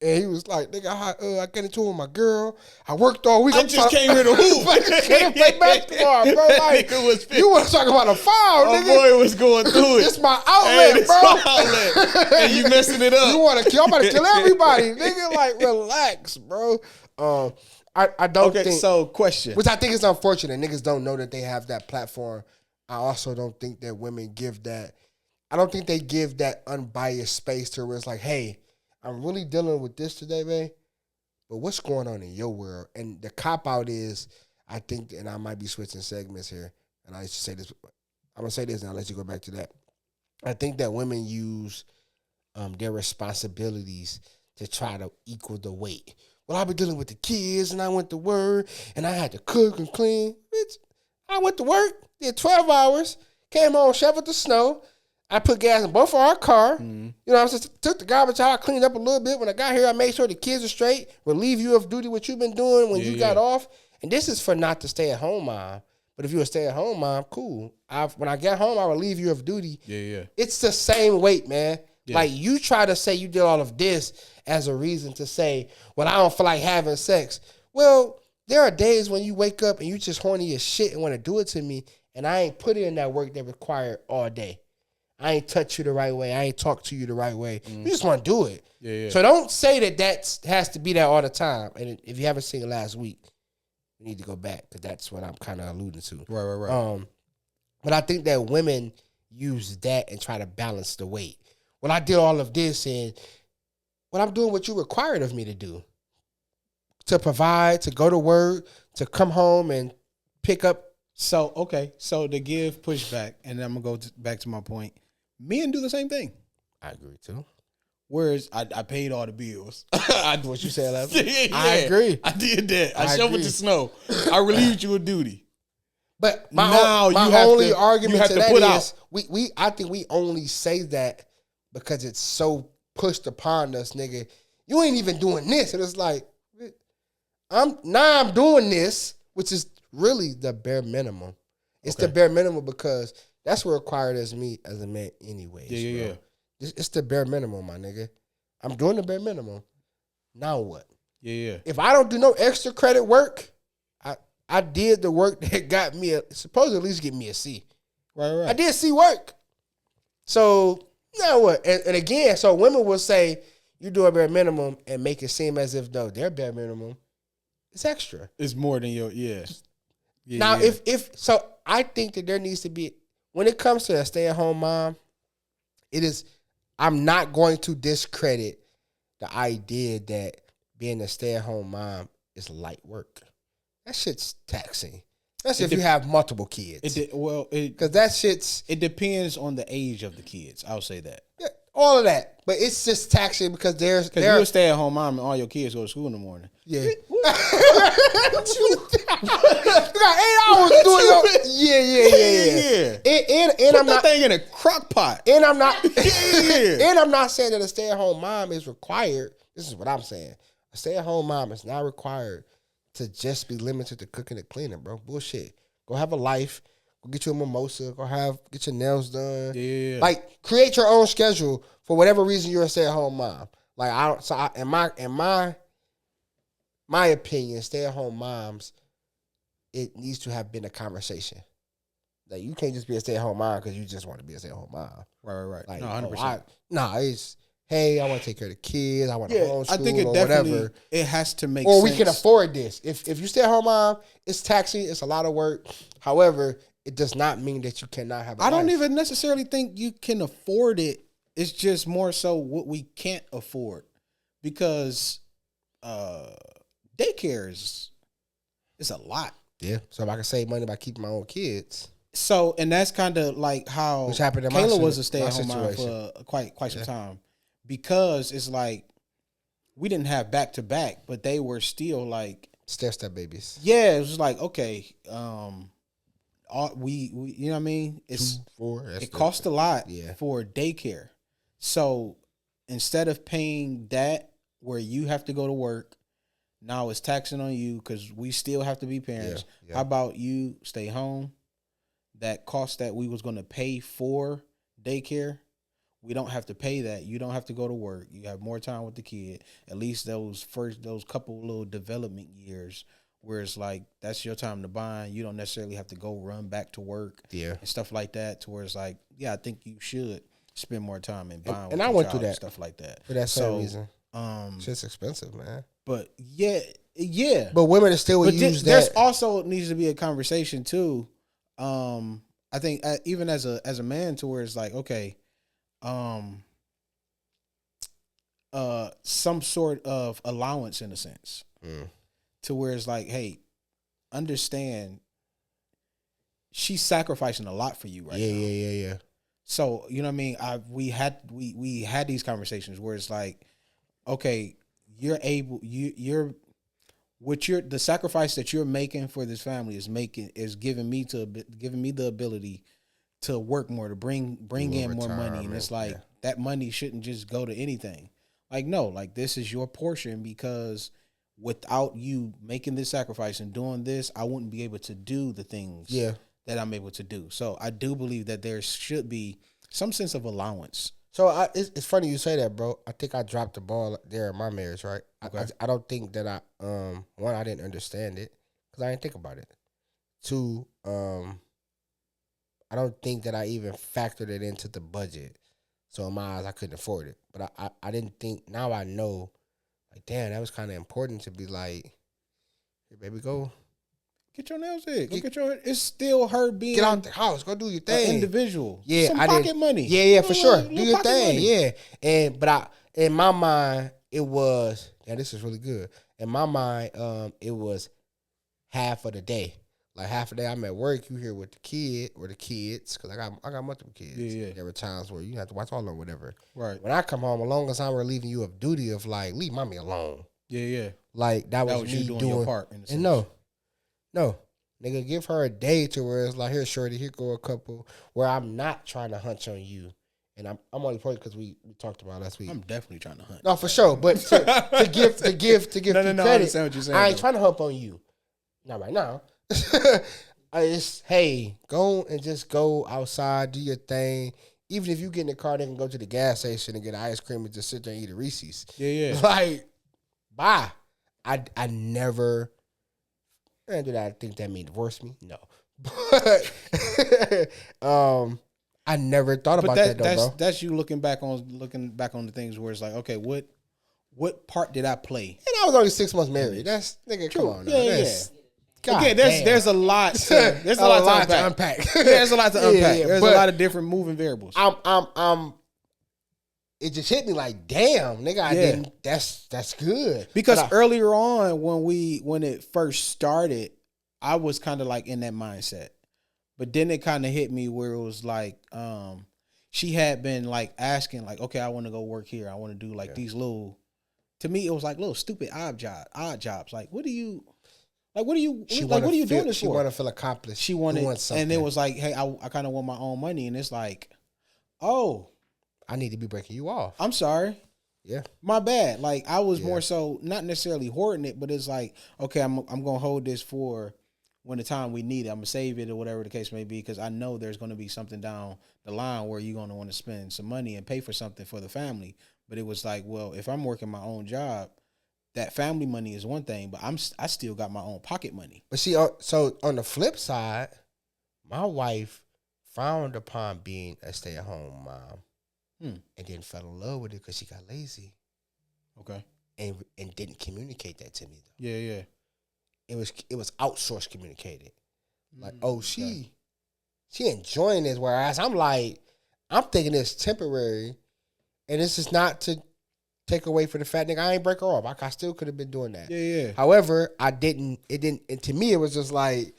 And he was like, nigga, I get into it with my girl. I worked all week. I just came here to hoop. I just came to play basketball, bro. Like, you want to talk about a foul, nigga? My boy was going through it. It's my outlet, bro. My outlet. And you messing it up. You want to kill? I'm about to kill everybody, nigga. Like, relax, bro. I don't think. So question, which I think is unfortunate. Niggas don't know that they have that platform. I also don't think that women give that. I don't think they give that unbiased space to where it's like, hey, I'm really dealing with this today, man. But what's going on in your world? And the cop out is, I think, and I might be switching segments here, and I should say this. I'm gonna say this, and I'll let you go back to that. I think that women use their responsibilities to try to equal the weight. Well, I've been dealing with the kids, and I went to work, and I had to cook and clean. Bitch, I went to work, did 12 hours, came home, shoveled the snow. I put gas in both of our car. Mm-hmm. You know what I'm saying? Took the garbage out, cleaned up a little bit. When I got here, I made sure the kids are straight, relieve you of duty what you've been doing when you got off. And this is for not to stay-at-home mom. But if you're a stay-at-home mom, cool. When I get home, I relieve you of duty. Yeah. It's the same weight, man. Yeah. Like, you try to say you did all of this as a reason to say, well, I don't feel like having sex. Well, there are days when you wake up and you just horny as shit and want to do it to me, and I ain't put in that work that required all day. I ain't touch you the right way. I ain't talk to you the right way. You just want to do it. Yeah. So don't say that has to be there all the time. And if you haven't seen it last week, you need to go back because that's what I'm kind of alluding to. Right. But I think that women use that and try to balance the weight. Well, I did all of this, and well, I'm doing what you required of me to do. To provide, to go to work, to come home and pick up. So to give pushback, and then I'm going to go back to my point. Men do the same thing. I agree, too. Whereas I paid all the bills. What you said last week. Yeah, I agree. I did that. I shoveled the snow. I relieved you of duty. But my only argument to that is I think we only say that because it's so pushed upon us, nigga. You ain't even doing this. And it's like, I'm doing this, which is really the bare minimum. It's the bare minimum because that's what required as me as a man anyways. Yeah. It's the bare minimum, my nigga. I'm doing the bare minimum. Now what? Yeah. If I don't do no extra credit work, I did the work that got me supposed to at least get me a C. Right. I did C work. So now what? And again, so women will say you do a bare minimum and make it seem as if though their bare minimum is extra. It's more than your Now if so, I think that there needs to be when it comes to a stay-at-home mom, I'm not going to discredit the idea that being a stay-at-home mom is light work. That shit's taxing. Especially if you have multiple kids. Because that shit's... It depends on the age of the kids. I'll say that. Yeah, all of that. But it's just taxing because you're a stay-at-home mom and all your kids go to school in the morning. Yeah. You got 8 hours to do it. Yeah. And I'm not thing in a crock pot. And I'm not and I'm not saying that a stay-at-home mom is required. This is what I'm saying. A stay-at-home mom is not required to just be limited to cooking and cleaning, bro. Bullshit. Go have a life. Go get you a mimosa. Get your nails done. Yeah. Like, create your own schedule for whatever reason you're a stay-at-home mom. Like, in my opinion, stay-at-home moms, it needs to have been a conversation. Like, you can't just be a stay-at-home mom because you just want to be a stay-at-home mom. Right. Like, no, 100%. It's, hey, I want to take care of the kids. I want to homeschool I think it or definitely, whatever. It has to make or sense. we can afford this. If you stay at home mom, it's taxing. It's a lot of work. However, it does not mean that you cannot have a I don't life. even necessarily think you can afford it. It's just more so what we can't afford, because daycare is a lot. Yeah. So if I can save money by keeping my own kids. So, and that's kind of like how Which happened in my Kayla was my a stay-at-home mom situation. for quite some time, because it's like we didn't have back-to-back, but they were still like Step babies. yeah. It was like okay, we you know what I mean. It's 2, 4. it costs a lot Yeah. for daycare. So instead of paying that where you have to go to work, now it's taxing on you because we still have to be parents. Yeah. How about you stay home? That cost that we was going to pay for daycare, we don't have to pay that. You don't have to go to work. You have more time with the kid. At least those couple little development years where it's like that's your time to bond. You don't necessarily have to go run back to work. Yeah. And stuff like that, to where it's like, yeah, I think you should spend more time and bond. And with I your went child through that and stuff like that for that same reason. It's just expensive, man. But yeah. But women still would But use there's that. also needs to be a conversation too. I think even as a man, to where it's like, okay, some sort of allowance in a sense, to where it's like, hey, understand, she's sacrificing a lot for you right now. Yeah. So you know what I mean. We had these conversations where it's like, okay, you're the sacrifice that you're making for this family is giving me the ability to work more, to bring in more money, and it's like that money shouldn't just go to anything. Like no, like this is your portion, because without you making this sacrifice and doing this, I wouldn't be able to do the things that I'm able to do. So I do believe that there should be some sense of allowance. So it's funny you say that, bro. I think I dropped the ball there in my marriage, right? Okay. I don't think that one, I didn't understand it because I didn't think about it. 2, I don't think that I even factored it into the budget. So in my eyes, I couldn't afford it. But I didn't think, now I know, like, damn, that was kind of important to be like, hey, baby, go. Get your nails did. It's still her being. Get out the house. Go do your thing. Individual. Yeah. Some pocket money. Yeah, for sure. Do your thing. Money. Yeah. But in my mind, it was, this is really good. In my mind, it was half of the day. Like half a day I'm at work, you here with the kid or the kids, because I got multiple kids. Yeah. There were times where you have to watch all of them, whatever. Right. When I come home, as long as I'm relieving you of duty of like, leave mommy alone. Yeah. Like that was me you doing your part. In a sense. And no, nigga, give her a day to where it's like, here, shorty, here go a couple, where I'm not trying to hunch on you. And I'm only pointing because we talked about last week. I'm definitely trying to hunt. No, for sure. But to give no, credit, I understand what you're saying. I ain't trying to hump on you. Not right now. Hey, go and just go outside, do your thing. Even if you get in the car, they can go to the gas station and get ice cream and just sit there and eat a Reese's. Yeah. Like, bye. I never, and did I think that mean divorce me? No. But I never thought about that though, bro. That's you looking back on the things where it's like, okay, what part did I play? And I was only 6 months married. That's nigga, come on now. Yeah. God again, there's a lot to unpack. There's a lot to unpack. There's a lot of different moving variables. It just hit me like, damn, nigga, I didn't. That's good. Because earlier on when it first started, I was kind of like in that mindset. But then it kind of hit me where it was like, she had been like asking, like, okay, I want to go work here. I want to do like these little. To me, it was like little stupid odd jobs. Like, what are you doing this for? She want to feel accomplished. She wanted something. And it was like, hey, I kind of want my own money, and it's like, oh, I need to be breaking you off. I'm sorry. Yeah, my bad. Like I was more so not necessarily hoarding it, but it's like, okay, I'm gonna hold this for when the time we need it. I'm gonna save it or whatever the case may be, because I know there's gonna be something down the line where you're gonna want to spend some money and pay for something for the family. But it was like, well, if I'm working my own job, that family money is one thing, but I still got my own pocket money. But see, so on the flip side, my wife frowned upon being a stay-at-home mom, and then fell in love with it because she got lazy. Okay, and didn't communicate that to me though. Yeah. It was outsourced communicated. Like, she she enjoying this. Whereas I'm like, I'm thinking it's temporary, and this is not to take away from the fact nigga I ain't break her off. I still could have been doing that. Yeah. However, I didn't. It didn't. And to me, it was just like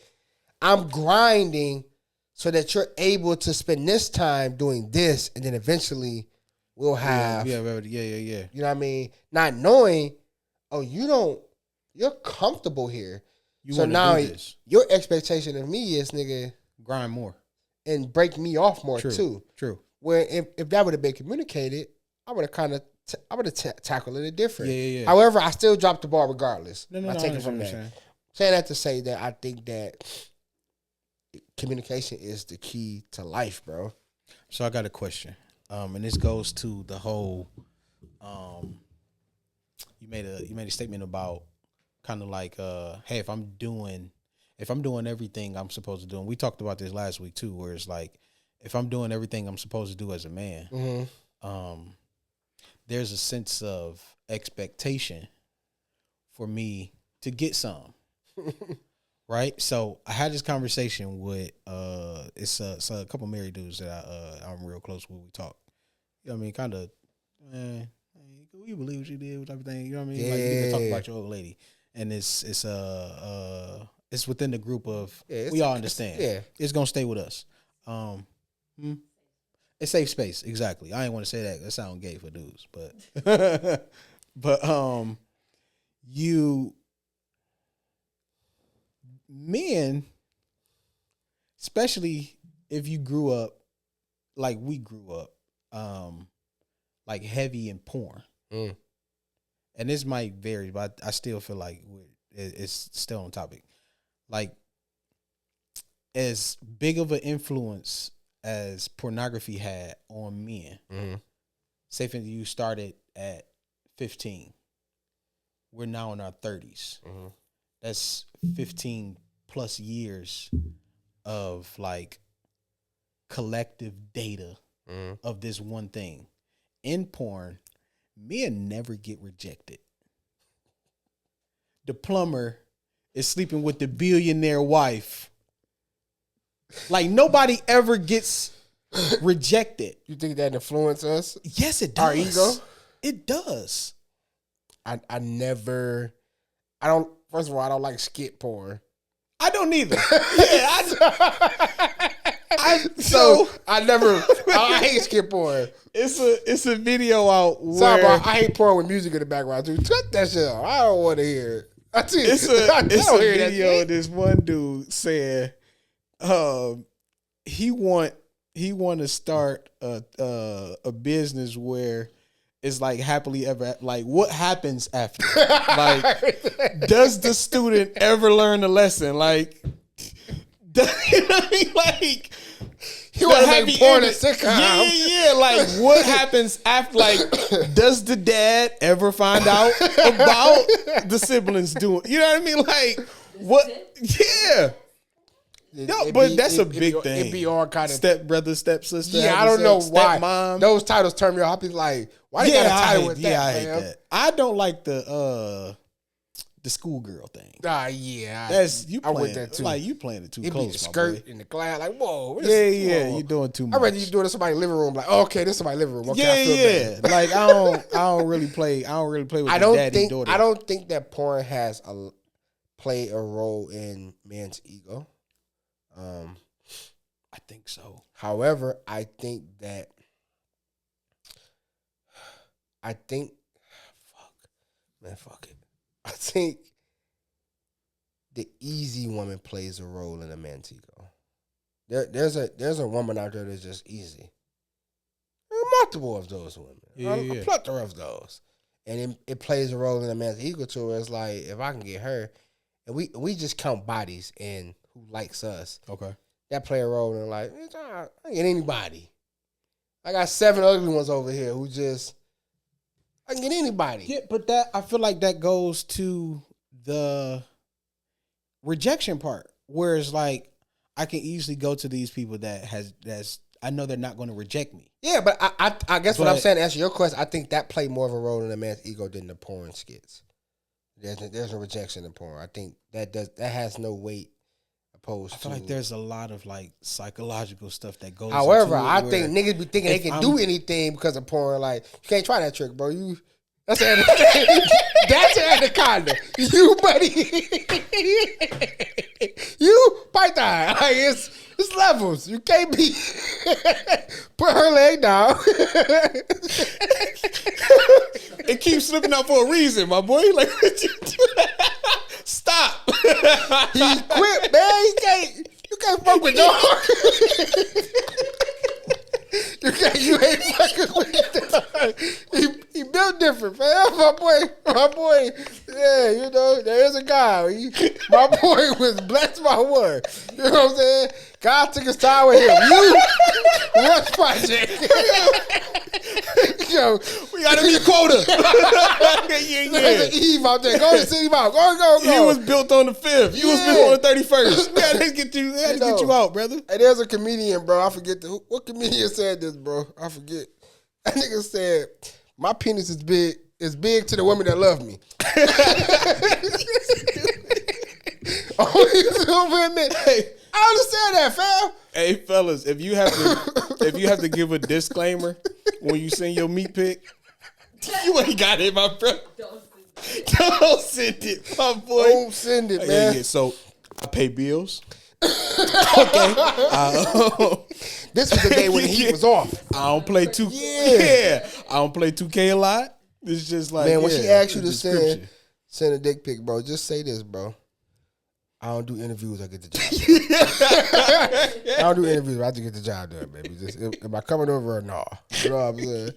I'm grinding so that you're able to spend this time doing this, and then eventually we'll have. Yeah. You know what I mean? Not knowing, you're comfortable here. So now your expectation of me is nigga grind more and break me off more too. True. Where if that would have been communicated, I would have tackled it different. Yeah. However, I still dropped the ball regardless. No, I take it from that. Saying that to say that I think that communication is the key to life, bro. So I got a question, and this goes to the whole. You made a statement about kind of like, hey, if I'm doing everything I'm supposed to do, and we talked about this last week too, where it's like, if I'm doing everything I'm supposed to do as a man, there's a sense of expectation for me to get some. Right? So I had this conversation with it's a couple married dudes that I'm real close with. We talk. You know what I mean? Kind of, man, you believe what you did, what type of thing. You know what I mean? Yeah. Like you can talk about your old lady, and it's within the group of we all understand. Yeah, it's gonna stay with us. It's safe space, exactly. I ain't want to say that. That sound gay for dudes, but you men, especially if you grew up like we grew up, like heavy in porn. And this might vary, but I still feel like it's still on topic. Like, as big of an influence as pornography had on men, say for you started at 15, we're now in our 30s. That's 15 plus years of like collective data of this one thing. In porn, men never get rejected. The plumber is sleeping with the billionaire wife. Like, nobody ever gets rejected. You think that influences us? Yes, it does. Our ego? It does. I don't, first of all, I don't like skit porn. I don't either. I hate skit porn. It's a video out Sorry, where I hate porn with music in the background too. Cut that shit off. I don't want to hear it. It's a video of this one dude saying he want to start a business where it's like happily ever, like what happens after? Like, does the student ever learn a lesson? Like, you know what I mean? Like, he want to make porn a sitcom. Yeah. Like, what happens after? Like, does the dad ever find out about the siblings doing? You know what I mean? Like, what? Yeah. But that's a big thing. It'd be all kind of step brother, step sister. Yeah, I don't know why. Mom. Those titles turn me off. I'll be like, why they got a title with that? Yeah, I hate that. I don't like the schoolgirl thing. Yeah. That's you playing. I with that too. Like, you playing it too it close. Be the skirt in the glass, like whoa. Yeah. You're doing too much. I'd rather you do it in somebody's living room. Like, okay, this is my living room. Okay, I feel bad. Like, I don't really play with the daddy daughter. I don't think that porn has played a role in man's ego. I think so. However, I think fuck it. I think the easy woman plays a role in a man's ego. There's a woman out there that's just easy. There are multiple of those women. A plethora of those. And it plays a role in a man's ego too, where it's like, if I can get her, and we just count bodies and who likes us. Okay. That play a role in like, I can get anybody. I got 7 ugly ones over here who just, I can get anybody. Yeah, but I feel like that goes to the rejection part, where it's like, I can easily go to these people that's I know they're not going to reject me. Yeah, but I guess what I'm saying, to answer your question, I think that played more of a role in a man's ego than the porn skits. There's a rejection in porn. I think that has no weight opposed I feel to. like there's a lot of like psychological stuff that goes. However, into it I think niggas be thinking they can do anything because of porn. Like, you can't try that trick, bro. That's an anaconda. You, buddy. You, python. Like, it's levels. You can't be. Put her leg down. It keeps slipping out for a reason, my boy. Like, what you do? Stop. He quit, man. You can't fuck with dog. You ain't fucking with dog. He built different, man. My boy. Yeah, you know, there is a guy. My boy was blessed by one. You know what I'm saying? God took his time with him. You, Rush Project. Yo, We got to meet quota. there's an Eve out there. Go to City Mall. Go. He was built on the 5th. You was built on the 31st. Man, they get you out, brother. And there's a comedian, bro. I forget what comedian said this, bro. I forget. That nigga said, "My penis is big to the women that love me." Only two women. Hey, I understand that, fam. Hey, fellas, if you have to give a disclaimer when you send your meat pic, you ain't got it, my bro. Don't send it, my boy. Don't send it, man. Yeah. So I pay bills. Okay. This was the day when the heat was off. I don't play 2K. Yeah. I don't play 2K a lot. It's just like, Man, when she asks you to description. send a dick pic, bro, just say this, bro. I don't do interviews. I get the job done. I don't do interviews. I just get the job done, baby. Just, am I coming over or no? You know what I'm saying?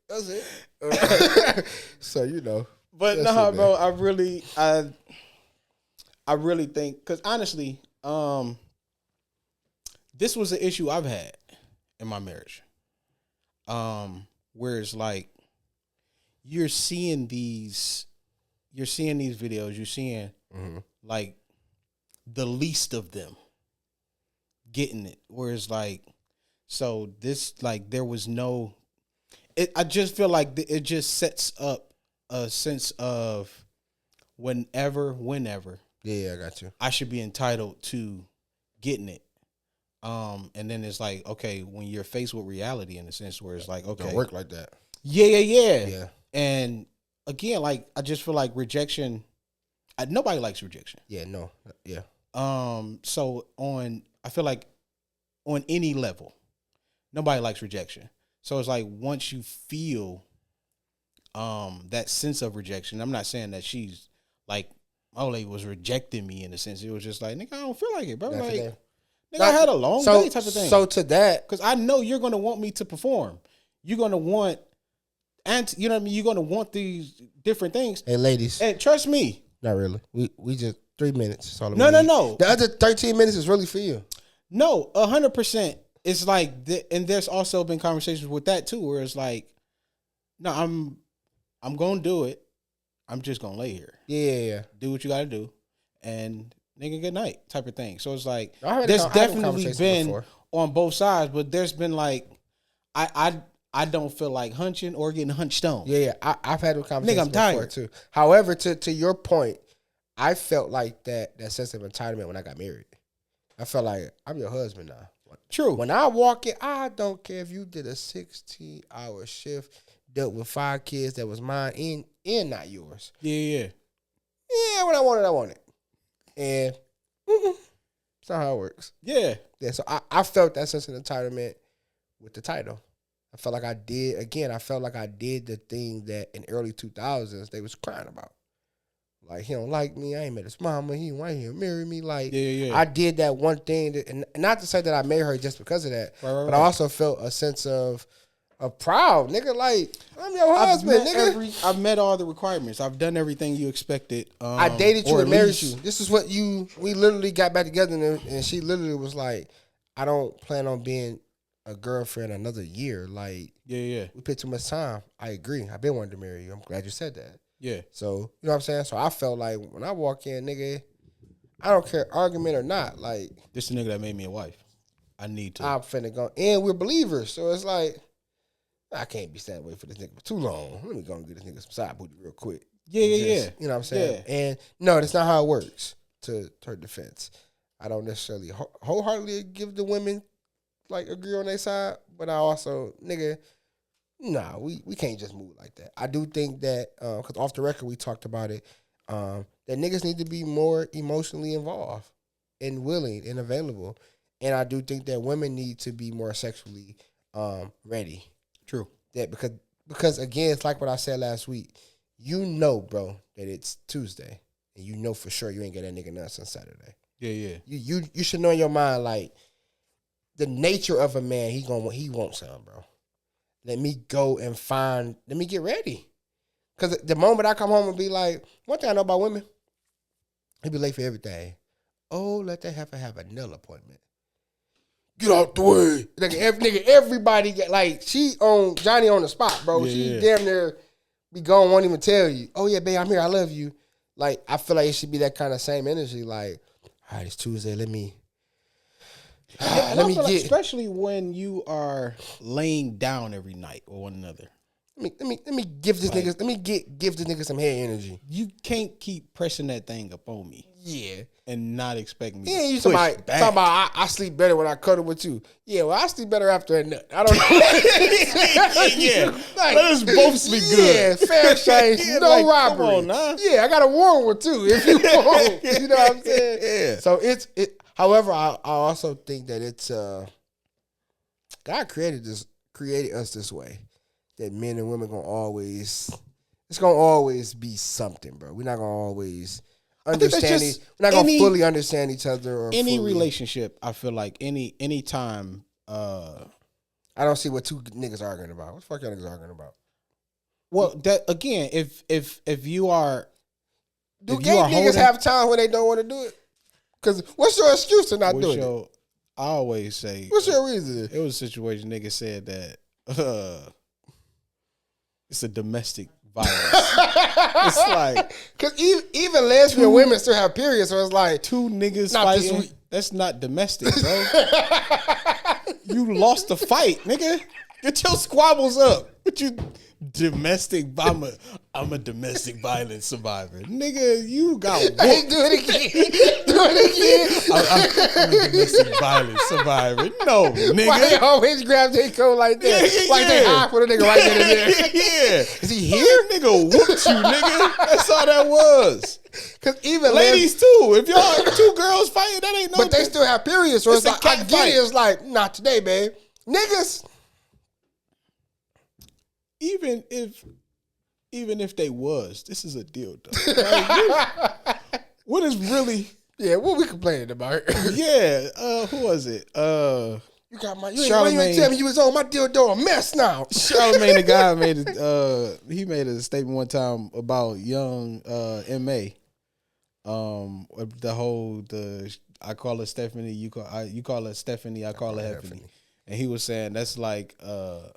That's it. So, you know. But no, bro, I really think, because honestly, this was an issue I've had in my marriage. Where it's like you're seeing these videos, you're seeing like the least of them getting it. Where it's like, so this, like, there was no, I just feel like it just sets up a sense of whenever. Yeah, I got you. I should be entitled to getting it. And then it's like, okay, when you're faced with reality in a sense where it's like, okay. Don't work like that. Yeah. And again, like, I just feel like rejection, nobody likes rejection. Yeah, no. Yeah. So I feel like on any level, nobody likes rejection. So it's like, once you feel that sense of rejection, I'm not saying that she's like, Ole was rejecting me in a sense. It was just like, nigga, I don't feel like it, bro. Like, nigga, I had a long day type of thing. So to that, because I know you're gonna want me to perform. You're gonna want, and you know what I mean. You're gonna want these different things. Hey, ladies, and trust me, not really. We just 3 minutes. That's all No. The other 13 minutes is really for you. No, 100%. It's like, and there's also been conversations with that too, where it's like, no, I'm gonna do it. I'm just gonna lay here. Yeah. Do what you gotta do, and nigga, good night type of thing. So it's like, there's definitely been on both sides, but there's been like, I don't feel like hunching or getting hunched on. Yeah. I've had a conversation Nigga, I'm tired too. However, to your point, I felt like that sense of entitlement when I got married. I felt like I'm your husband now. True. When I walk in, I don't care if you did a 16-hour shift, dealt with 5 kids that was mine and not yours. Yeah. Yeah, when I want it. And that's not how it works. Yeah. Yeah, so I felt that sense of entitlement with the title. I felt like I did the thing that in early 2000s they was crying about. Like, he don't like me. I ain't met his mama. He ain't marry me. Like, yeah. I did that one thing. And not to say that I married her just because of that. Right. But I also felt a sense of proud, nigga. Like, I'm your husband, nigga. I've met all the requirements. I've done everything you expected. I dated you and married you. This is what we literally got back together, and she literally was like, I don't plan on being a girlfriend another year. Like, yeah. We put too much time. I agree. I've been wanting to marry you. I'm glad you said that. Yeah. So, you know what I'm saying? So I felt like when I walk in, nigga, I don't care argument or not. Like, this the nigga that made me a wife. I need to. I'm finna go. And we're believers. So it's like, I can't be standing waiting for this nigga for too long. Let me go and get this nigga some side booty real quick. Yeah. You know what I'm saying? Yeah. And no, that's not how it works. to her defense. I don't necessarily wholeheartedly give the women like agree on their side, but I also, nigga, nah, we can't just move like that. I do think that because off the record we talked about it, that niggas need to be more emotionally involved and willing and available, and I do think that women need to be more sexually ready. True. That because again, it's like what I said last week. You know, bro, that it's Tuesday, and you know for sure you ain't get that nigga nuts on Saturday. Yeah. You should know in your mind, like, the nature of a man, he wants something, bro. Let me get ready. Because the moment I come home and be like, one thing I know about women, they be late for everything. Oh, let that heifer have a nail appointment. Get out the way. Nigga, everybody get, like, she on Johnny on the spot, bro. She damn near be gone, won't even tell you. Oh, yeah, babe, I'm here. I love you. Like, I feel like it should be that kind of same energy. Like, all right, it's Tuesday. Let me get, especially when you are laying down every night with one another. Let me give this nigga. Let me give this nigga some head energy. You can't keep pressing that thing up on me. Yeah, and not expect me. Yeah, you talking about I sleep better when I cuddle with you. Yeah, well, I sleep better after a nut. I don't know. Yeah, like, let us both sleep good. Yeah, fair exchange, no like, robbery. Come on, nah. Yeah, I got a warm one too. If you want, you know what I'm saying. Yeah. So it's. However, I also think that it's God created us this way, that men and women it's gonna always be something, bro. We're not gonna always understand. We're not gonna fully understand each other. Or any relationship, I feel like any time. I don't see what two niggas arguing about. What the fuck y'all niggas arguing about? Well, that again, if you are, do gay niggas have time when they don't want to do it? Because what's your excuse to not doing it? I always say, what's your reason? It was a situation nigga said that it's a domestic violence. It's like, because even lesbian women still have periods, so it's like two niggas fighting. That's not domestic, bro. You lost the fight, nigga. Get your squabbles up. What you domestic? I'm a domestic violence survivor, nigga. You got whooped. Hey, do it again. Do it again. I'm a domestic violence survivor. No, nigga. Why they always grab their coat like that? Like they high for the nigga right then and there. Yeah. Is he here? Nigga whooped you, nigga. That's all that was. Because even ladies too. If y'all two girls fighting, that ain't no. But they still have periods, so it's like I get it. It's like not today, babe. Niggas. Even if they was, this is a deal though. Like, what is really? Yeah, what we complaining about? Yeah, who was it? You got my. You ain't tell me you was on my dildo a mess now. Charlamagne, the guy he made a statement one time about young M.A. I call her Stephanie. You call her Stephanie. I call her Heffany. And he was saying that's like a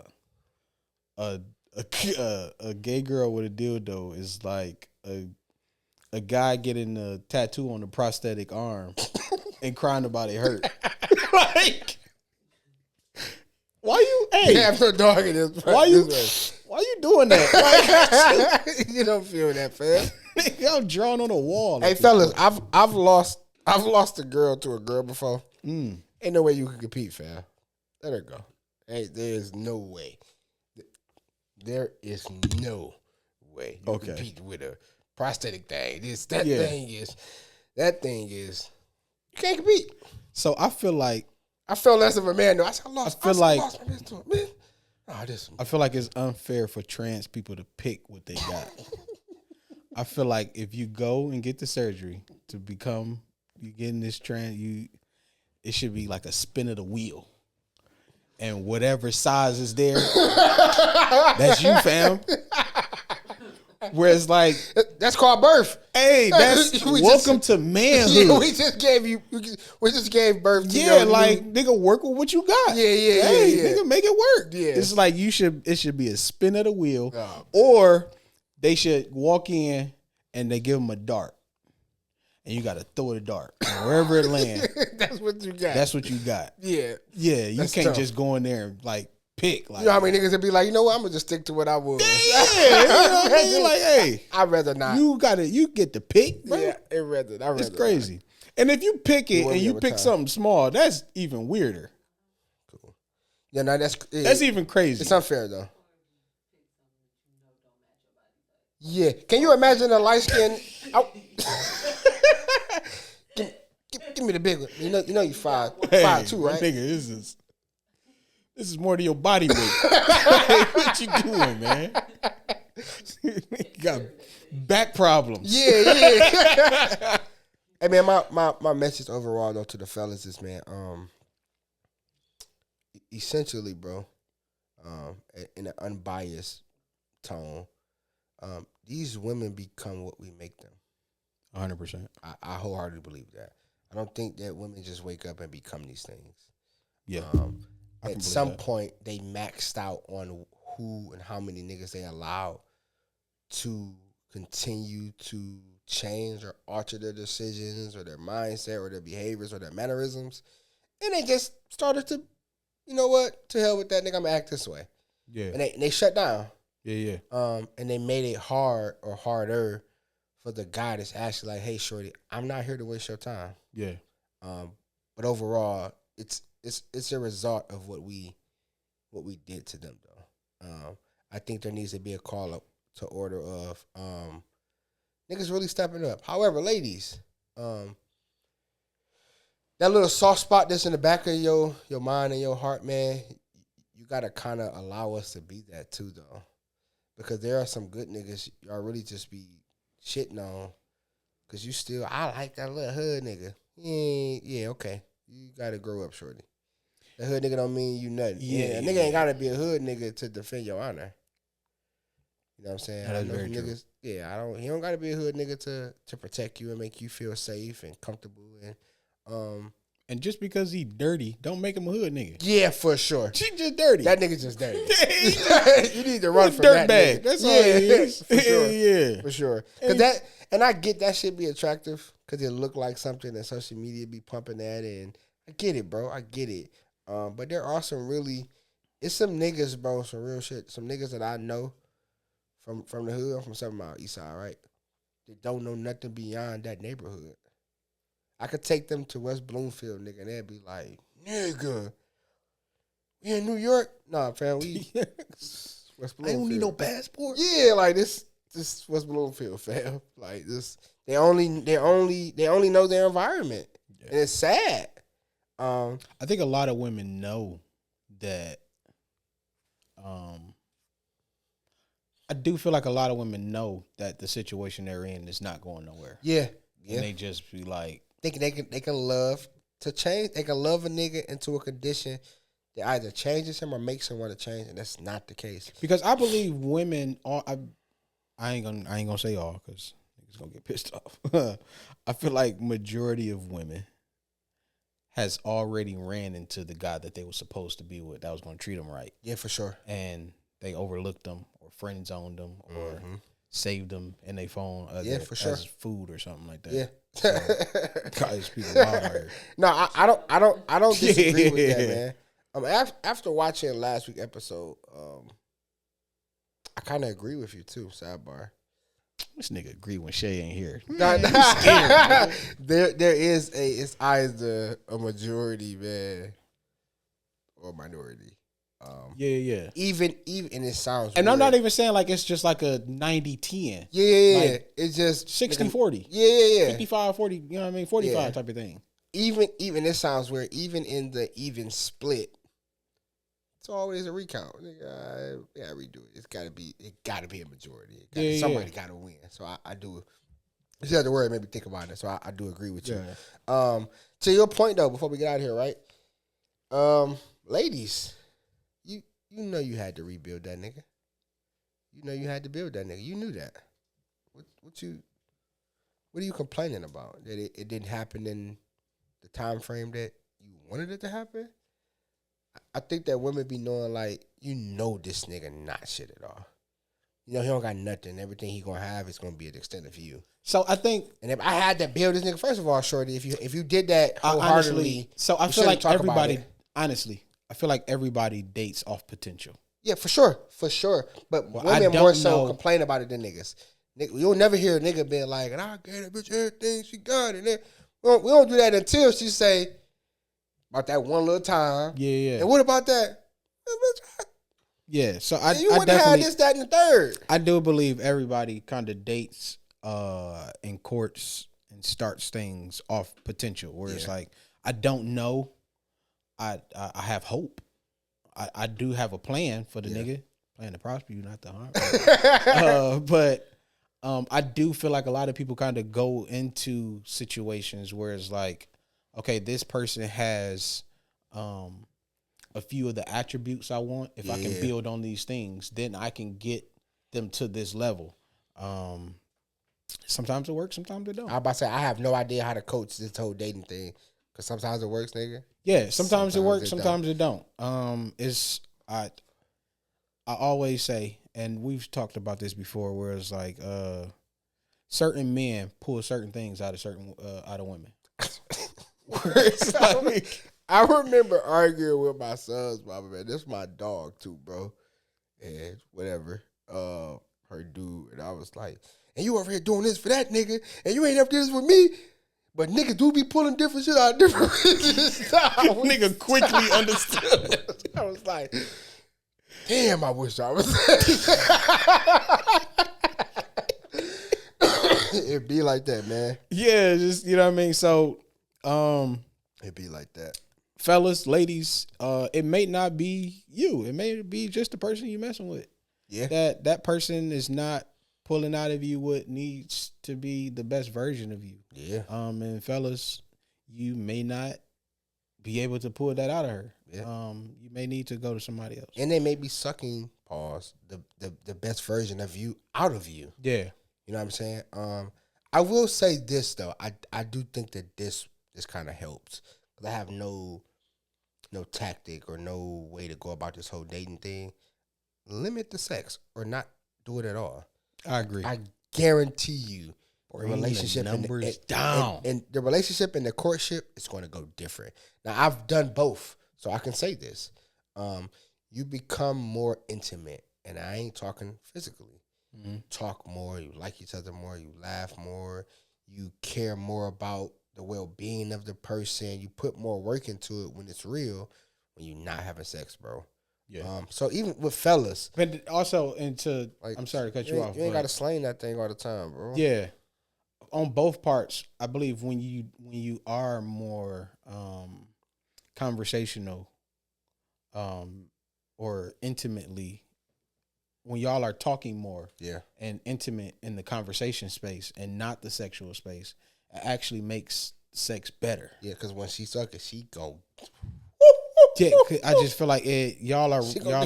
gay girl with a dildo is like a guy getting a tattoo on a prosthetic arm and crying about it hurt. Like, why you? Hey, have no dog in this. Why you doing that? Like, you don't feel that, fam. I'm drawn on a wall. Hey, fellas, I've lost a girl to a girl before. Ain't no way you can compete, fam. Let her go. Hey, there's no way. There is no way you compete with a prosthetic thing. That thing is, you can't compete. So I feel like I felt less of a man though. I feel like it's unfair for trans people to pick what they got. I feel like if you go and get the surgery to become, you getting this trans, it should be like a spin of the wheel. And whatever size is there, that's you, fam. Whereas, like, that's called birth. Hey, that's welcome to manhood. Yeah, we just gave birth to you. Like, nigga, work with what you got. Yeah. Nigga, make it work. Yeah. It's like it should be a spin of the wheel. Or they should walk in and they give them a dart. And you got to throw the dart. And wherever it lands. That's what you got. That's what you got. Yeah. Yeah, you can't just go in there and, like, pick. Like, you know how many niggas would be like, you know what, I'm going to just stick to what I was. Yeah. You know what I mean? Like, hey. I'd rather not. You get to pick, bro. Yeah. It's crazy. And if you pick it and you pick something small, that's even weirder. Cool. Yeah, no, that's even crazy. It's unfair though. Yeah, can you imagine a light skin? Give me the big one. You know you 5'2", right? Nigga, this is more than your body weight. What you doing, man? You got back problems. Yeah. Hey man, my message overall though to the fellas is, man, essentially, bro, in an unbiased tone, these women become what we make them. 100%. I wholeheartedly believe that. I don't think that women just wake up and become these things. Yeah. At some point, they maxed out on who and how many niggas they allow to continue to change or alter their decisions or their mindset or their behaviors or their mannerisms. And they just started to, you know what, to hell with that nigga, I'm gonna act this way. Yeah. And they shut down. Yeah. And they made it hard or harder for the guy that's actually like, hey, shorty, I'm not here to waste your time. Yeah. But overall, it's a result of what we did to them though. I think there needs to be a call up to order of niggas really stepping up. However, ladies, that little soft spot that's in the back of your mind and your heart, man, you gotta kind of allow us to be that too though, because there are some good niggas y'all really just be shitting on, cause you still, I like that little hood nigga. Yeah, okay. You gotta grow up, shorty. The hood nigga don't mean you nothing. Yeah, a nigga ain't gotta be a hood nigga to defend your honor. You know what I'm saying? That's very true. Yeah, he don't gotta be a hood nigga to protect you and make you feel safe and comfortable and just because he dirty, don't make him a hood nigga. Yeah, for sure. She just dirty. That nigga just dirty. You need to run from dirt that bag. nigga. That's all he is. For sure. Yeah. For sure. And I get that shit be attractive because it look like something that social media be pumping at, and I get it, bro. I get it. But there are some some niggas, bro, some real shit. Some niggas that I know from the hood. I'm from 7 Mile East Side, right? They don't know nothing beyond that neighborhood. I could take them to West Bloomfield, nigga, and they'd be like, nigga, we in New York? Nah, fam, we West Bloomfield. I don't need no passport. Yeah, like this West Bloomfield, fam. Like this, they only know their environment, and it's sad. I think a lot of women know that. I do feel like a lot of women know that the situation they're in is not going nowhere. Yeah. And they just be like, they can love to change. They can love a nigga into a condition that either changes him or makes him want to change, and that's not the case. Because I believe women are. I ain't gonna say all because niggas gonna get pissed off. I feel like majority of women has already ran into the guy that they were supposed to be with that was gonna treat them right. Yeah, for sure. And they overlooked them or friend zoned them or saved them in their phone for sure. as food or something like that. Yeah. So, guys, people wild out here. No, I don't disagree with that, man. After watching last week's episode, I kind of agree with you too. Sidebar. This nigga agree when Shay ain't here. There is it's either a majority, man, or minority. Yeah. Even and it sounds and weird. I'm not even saying like it's just like a 90-10. Yeah. Like it's just 60-40. Yeah. 55-40, you know what I mean? 45 type of thing. Even it sounds weird. Even in the even split, it's always a recount. Nigga, yeah, redo it. It gotta be a majority. Somebody gotta win. So I do. You said the word made me think about it. So I do agree with you. To your point though, before we get out of here, right? Ladies, you know you had to rebuild that nigga. You know you had to build that nigga. You knew that. What are you complaining about? That it didn't happen in the time frame that you wanted it to happen? I think that women be knowing, like, you know this nigga not shit at all. You know, he don't got nothing. Everything he gonna have is gonna be an extended for you. So I think, and if I had to build this nigga, first of all, shorty, if you did that wholeheartedly, so I feel like everybody, honestly, I feel like everybody dates off potential. Yeah, for sure. But women more so complain about it than niggas. You'll never hear a nigga being like, and I gave that bitch everything she got. And then we don't do that until she say, about that one little time. Yeah. And what about that? Yeah. So I wouldn't definitely have this, that, and the third. I do believe everybody kind of dates in courts and starts things off potential, where it's like, I don't know. I have hope. I do have a plan for the nigga. Plan to prosper you, not to harm. But I do feel like a lot of people kind of go into situations where it's like, okay, this person has a few of the attributes I want. If I can build on these things, then I can get them to this level. Sometimes it works, sometimes it don't. I about to say, I have no idea how to coach this whole dating thing. Because sometimes it works, nigga. Yeah, sometimes it works, sometimes it don't. I always say, and we've talked about this before, where it's like certain men pull certain things out of women. It's like, I remember arguing with my son's mama, man. This is my dog too, bro. And whatever, her dude, and I was like, and you over here doing this for that nigga, and you ain't ever did this with me. But niggas do be pulling different shit out of different reasons. Nigga quickly understood. I was like, damn, I wish I was. It'd be like that, man. Yeah, just, you know what I mean? So, it'd be like that. Fellas, ladies, it may not be you. It may be just the person you messing with. Yeah. That person is not pulling out of you what needs to be the best version of you. Yeah. And fellas, you may not be able to pull that out of her. Yeah. You may need to go to somebody else. And they may be sucking, the best version of you out of you. Yeah. You know what I'm saying? I will say this though. I do think that this kind of helps. Cause I have no tactic or no way to go about this whole dating thing. Limit the sex or not do it at all. I agree. I guarantee you, the relationship numbers down. And the relationship and the courtship is going to go different. Now I've done both, so I can say this. You become more intimate, and I ain't talking physically. Mm-hmm. Talk more, you like each other more, you laugh more, you care more about the well-being of the person. You put more work into it when it's real, when you're not having sex, bro. Yeah. So even with fellas, but also like, I'm sorry to cut you off. You ain't got to slang that thing all the time, bro. Yeah. On both parts, I believe when you are more conversational, or intimately, when y'all are talking more, and intimate in the conversation space and not the sexual space, it actually makes sex better. Yeah, because when she suck it, she go. Yeah, I just feel like y'all are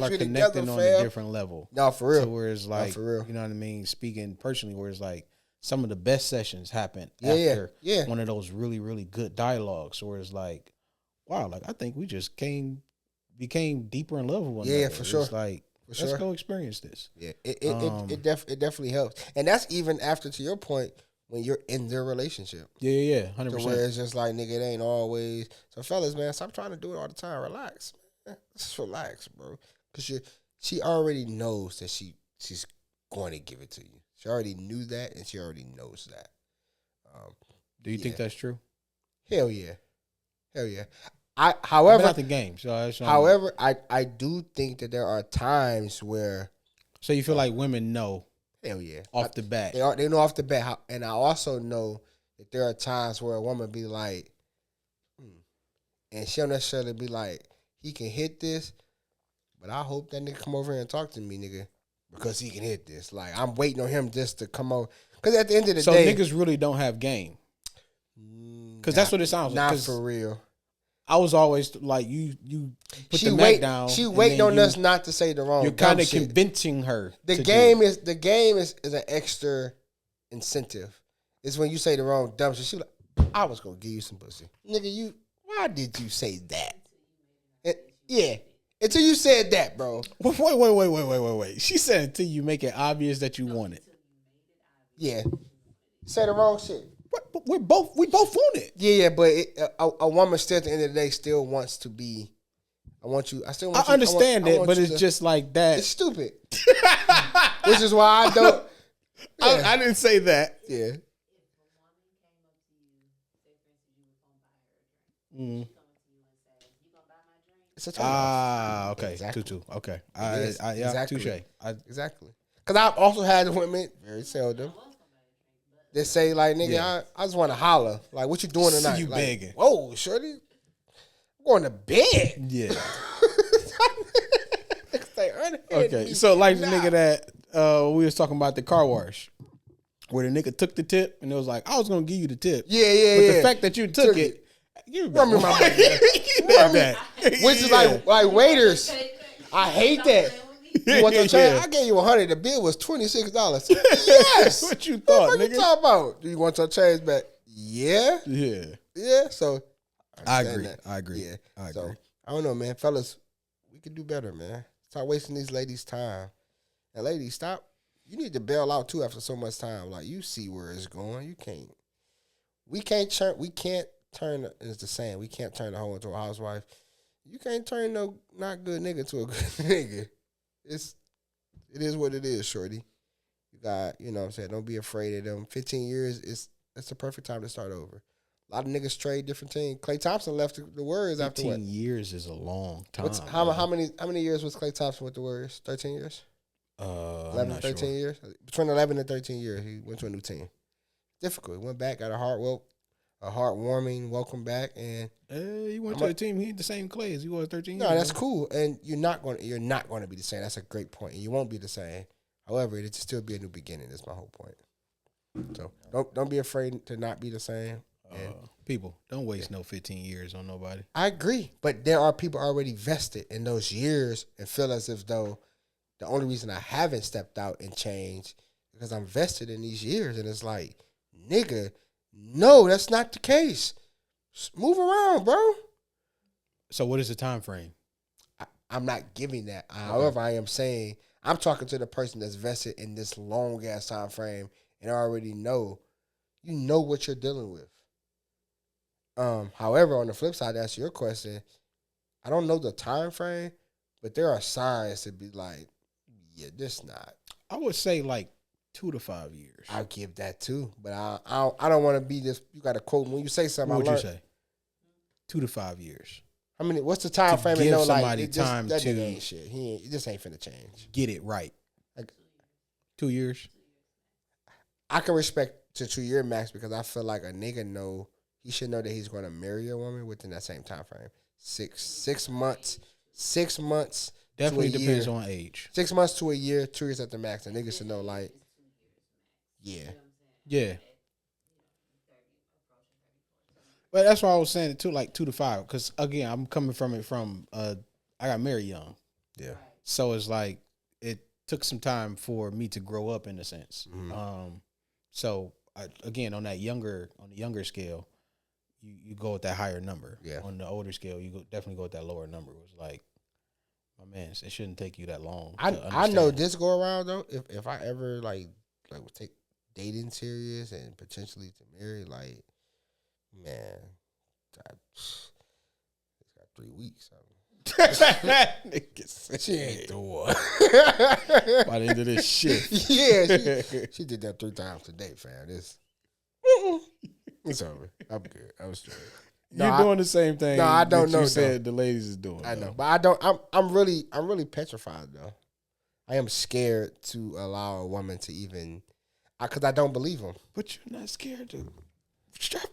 connecting on a different level. No, for real. So where it's like, you know what I mean? Speaking personally, where it's like some of the best sessions happen after one of those really, really good dialogues. Where it's like, wow, like I think we just became deeper in love with one another. Yeah, for sure. It's like, let's go experience this. Yeah, it definitely helps, and that's even after, to your point, when you're in their relationship. Yeah, 100%. Where it's just like, nigga, it ain't always. So fellas, man, stop trying to do it all the time. Relax, man. Just relax, bro. Because she already knows that she's going to give it to you. She already knew that, and she already knows that. Do you think that's true? Hell yeah. However, not the game. So however, I do think that there are times where. So you feel like women know. Hell yeah. Off the bat. They know off the bat. And I also know that there are times where a woman be like, and she'll necessarily be like, he can hit this, but I hope that nigga come over here and talk to me, nigga, because he can hit this. Like, I'm waiting on him just to come over. Because at the end of the day. So niggas really don't have game. Because that's what it sounds like. Not for real. I was always like, you put the Mac down. She waiting on us not to say the wrong. You're kind of convincing her. The game is an extra incentive. It's when you say the wrong dumb shit. She like, I was gonna give you some pussy, nigga. Why did you say that? Yeah, until you said that, bro. Wait. She said until you make it obvious that you want it. Yeah, say the wrong shit. We both want it. Yeah, but a woman still at the end of the day still wants to be. I understand it, but it's just like that. It's stupid. Which is why I don't. I didn't say that. Yeah. Mm. It's a turn off. Okay. Exactly. Tutu. Okay. Yeah, exactly. Touche. Exactly. Because I've also had women, very seldom, that say, like, nigga, Yeah. I just want to holler. Like, what you doing See tonight? you like, begging. Whoa, shorty. I'm going to bed. Yeah. Say, Okay. So like the nigga that we was talking about the car wash, where the nigga took the tip and it was like, I was gonna give you the tip. Yeah, But yeah. the fact that you took it, you Run me my money. Give that back. Which is like waiters. I hate that. You want your change? Yeah. I gave you 100. The bill was $26. Yes. What you thought, What you nigga? talking about? Do you want your change back? Yeah. Yeah. Yeah. So I understand agree. that. I agree. Yeah. I So agree. I don't know, man. Fellas, we could do better, man. Stop wasting these ladies' time. And ladies, stop. You need to bail out too after so much time. Like, you see where it's going. You can't. We can't turn. It's the saying. We can't turn the hoe into a housewife. You can't turn no not good nigga to a good nigga. It is what it is, shorty. You got, you know what I'm saying, don't be afraid of them. 15 years it's the perfect time to start over. A lot of niggas trade different teams. Klay Thompson left the Warriors after what? 15 years is a long time. How many years was Klay Thompson with the Warriors? 13 years? I'm 11, not 13 sure. years? Between 11 and 13 years, he went to a new team. Difficult. He went back, got a heartwarming welcome back, and He went to a team. He ain't the same Clay as he was 13 no, years that's ago. cool. And you're not going to be the same. That's a great point. And you won't be the same. However, it'll still be a new beginning. Is my whole point. So don't be afraid to not be the same. And People, don't waste no 15 years on nobody. I agree, but there are people already vested in those years and feel as if though the only reason I haven't stepped out and changed because I'm vested in these years, and it's like, nigga, no, that's not the case. Move around, bro. So what is the time frame? I'm not giving that. However, I am saying I'm talking to the person that's vested in this long ass time frame and already know what you're dealing with. However, on the flip side, to answer your question, I don't know the time frame, but there are signs to be like, yeah, this not. I would say like 2 to 5 years. I'll give that too, but I don't want to be this. You got to quote when you say something. What would I you learned, say? 2 to 5 years. I mean, what's the time To frame? give And know, like, somebody it just, time that to- nigga ain't shit. He just ain't finna change. Get it right. Like, 2 years. I can respect to 2 year max because I feel like a nigga he should know that he's going to marry a woman within that same time frame. 6 months. 6 months. Definitely to a depends year. on age. 6 months to a year, 2 years at the max. A nigga should know, like, yeah. Yeah. But that's why I was saying it too, like 2 to 5. Because again, I'm coming from it from I got married young. Yeah. So it's like it took some time for me to grow up in a sense. Mhm. So again, on the younger scale, you go with that higher number. Yeah. On the older scale, you definitely go with that lower number. It was like, my man, it shouldn't take you that long. I to know understand. this go around, though, if I ever, like would take dating serious and potentially to marry, like, man, it's got 3 weeks. She ain't the one. By the end of this shit. Yeah, she did that 3 times today, fam. It's over. I'm good. I'm straight. You're doing the same thing. No, I don't that know, You said the ladies is doing. I though. know, but I don't. I'm really petrified though. I am scared to allow a woman to even, because I don't believe them. But you're not scared to strap.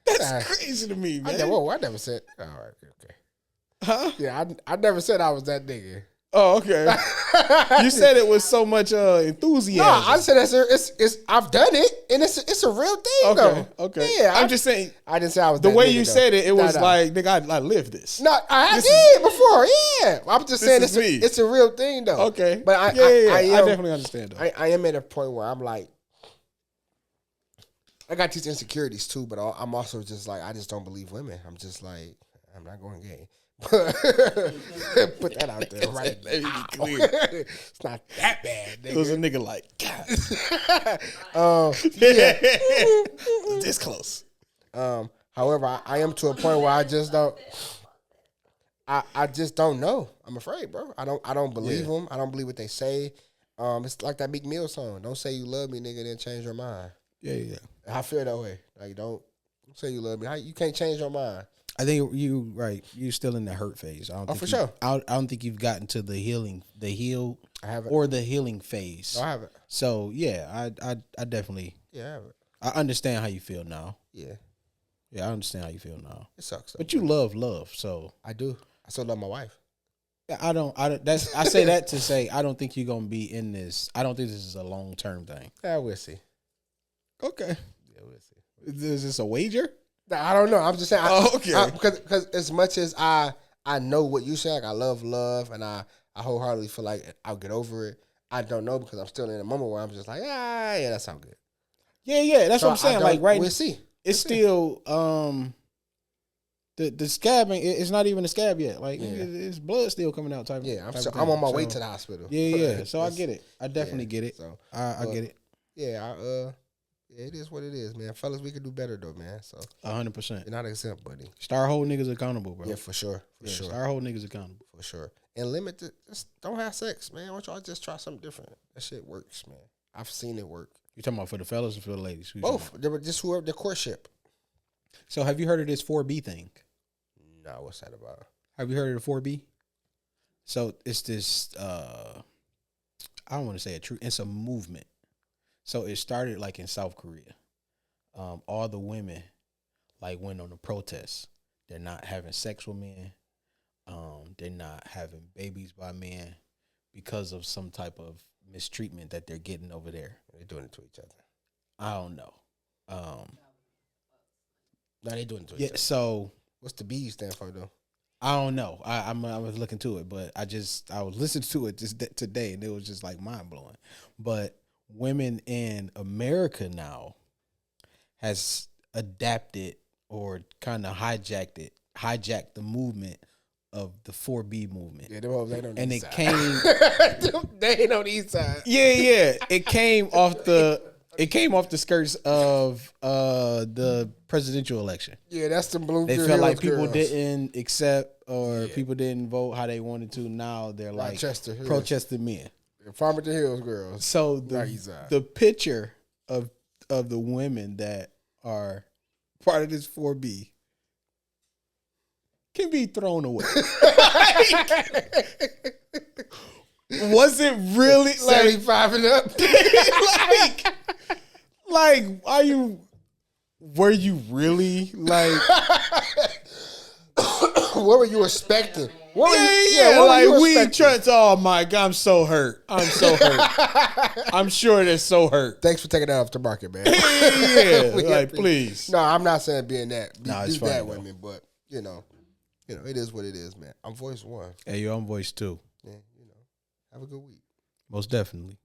That's crazy to me, man. I never said. All right, okay. Huh? Yeah, I never said I was that nigga. Oh, okay. You said it with so much enthusiasm. No, I said it's I've done it and it's a real thing though. Okay. Yeah, I'm just saying I didn't say I was the that way nigga, you though. said it. It was No. like, nigga, I lived this. No, I This did before. Yeah, I'm just saying is me. it's a real thing though. Okay, but I I am, definitely understand though. I am at a point where I'm like, I got these insecurities too, but I'm also just like, I just don't believe women. I'm just like, I'm not going gay. Put that out there right Let me now. be clear. It's not that bad, It was nigga. a nigga like, God, this close. However, I am to a point where I just don't. I just don't know. I'm afraid, bro. I don't believe them. I don't believe what they say. It's like that Meek Mill song. Don't say you love me, nigga, then change your mind. Yeah. I feel that way. Like, don't say you love me. You can't change your mind. I think you right. You're still in the hurt phase. I don't think for sure. I don't think you've gotten to the healing I healing phase. No, I haven't. So yeah, I definitely Yeah, I haven't. I understand how you feel now. Yeah. Yeah, I understand how you feel now. It sucks. But you love, so I do. I still love my wife. I don't. I say that to say I don't think you're gonna be in this. I don't think this is a long term thing. Yeah, we'll see. Okay. Yeah, we'll see. Is this a wager? I don't know. I'm just saying. Okay. Because as much as I know what you say, like I love, and I wholeheartedly feel like I'll get over it. I don't know because I'm still in a moment where I'm just like, yeah, that sounds good. Yeah. That's what I'm saying. Like right, we'll see. It's still the scabbing. It's not even a scab yet. Like it's blood still coming out. I'm on my way to the hospital. Yeah. So I get it. I definitely get it. So I get it. Yeah. It is what it is, man. Fellas, we could do better though, man. So 100%. You're not exempt, buddy. Start holding niggas accountable, bro. Yeah, for sure. Sure. Start holding niggas accountable. For sure. And limit just don't have sex, man. Why don't y'all just try something different? That shit works, man. I've seen it work. You talking about for the fellas or for the ladies? Both. Just whoever the courtship. So have you heard of this 4B thing? No, what's that about? Have you heard of the 4B? So it's this I don't want to say it's a movement. So it started like in South Korea. All the women like went on a protest. They're not having sex with men. They're not having babies by men because of some type of mistreatment that they're getting over there. They're doing it to each other. I don't know. No, they doing it to each other. So what's the B stand for though? I don't know. I was looking to it, but I was listening to it just today, and it was just like mind blowing. But women in America now has adapted or kind of hijacked the movement of the 4B movement. Yeah, they don't. And it side. came. They ain't on the east side. Yeah. It came off the skirts of the presidential election. Yeah, that's the Bloomfield They felt Hills like people girls. didn't accept or people didn't vote how they wanted to. Now they're like protesting men. Farmington Hills girls. So the picture of the women that are part of this 4B can be thrown away. Was it really like 75 and up? were you really like what were you expecting? What we Trent. Oh my God, I'm so hurt. I'm sure they're so hurt. Thanks for taking that off the market, man. Like please. No, I'm not saying being that. It's fine, that women, but you know, it is what it is, man. I'm voice one. Hey, yo, I'm voice two. Yeah, have a good week. Most definitely.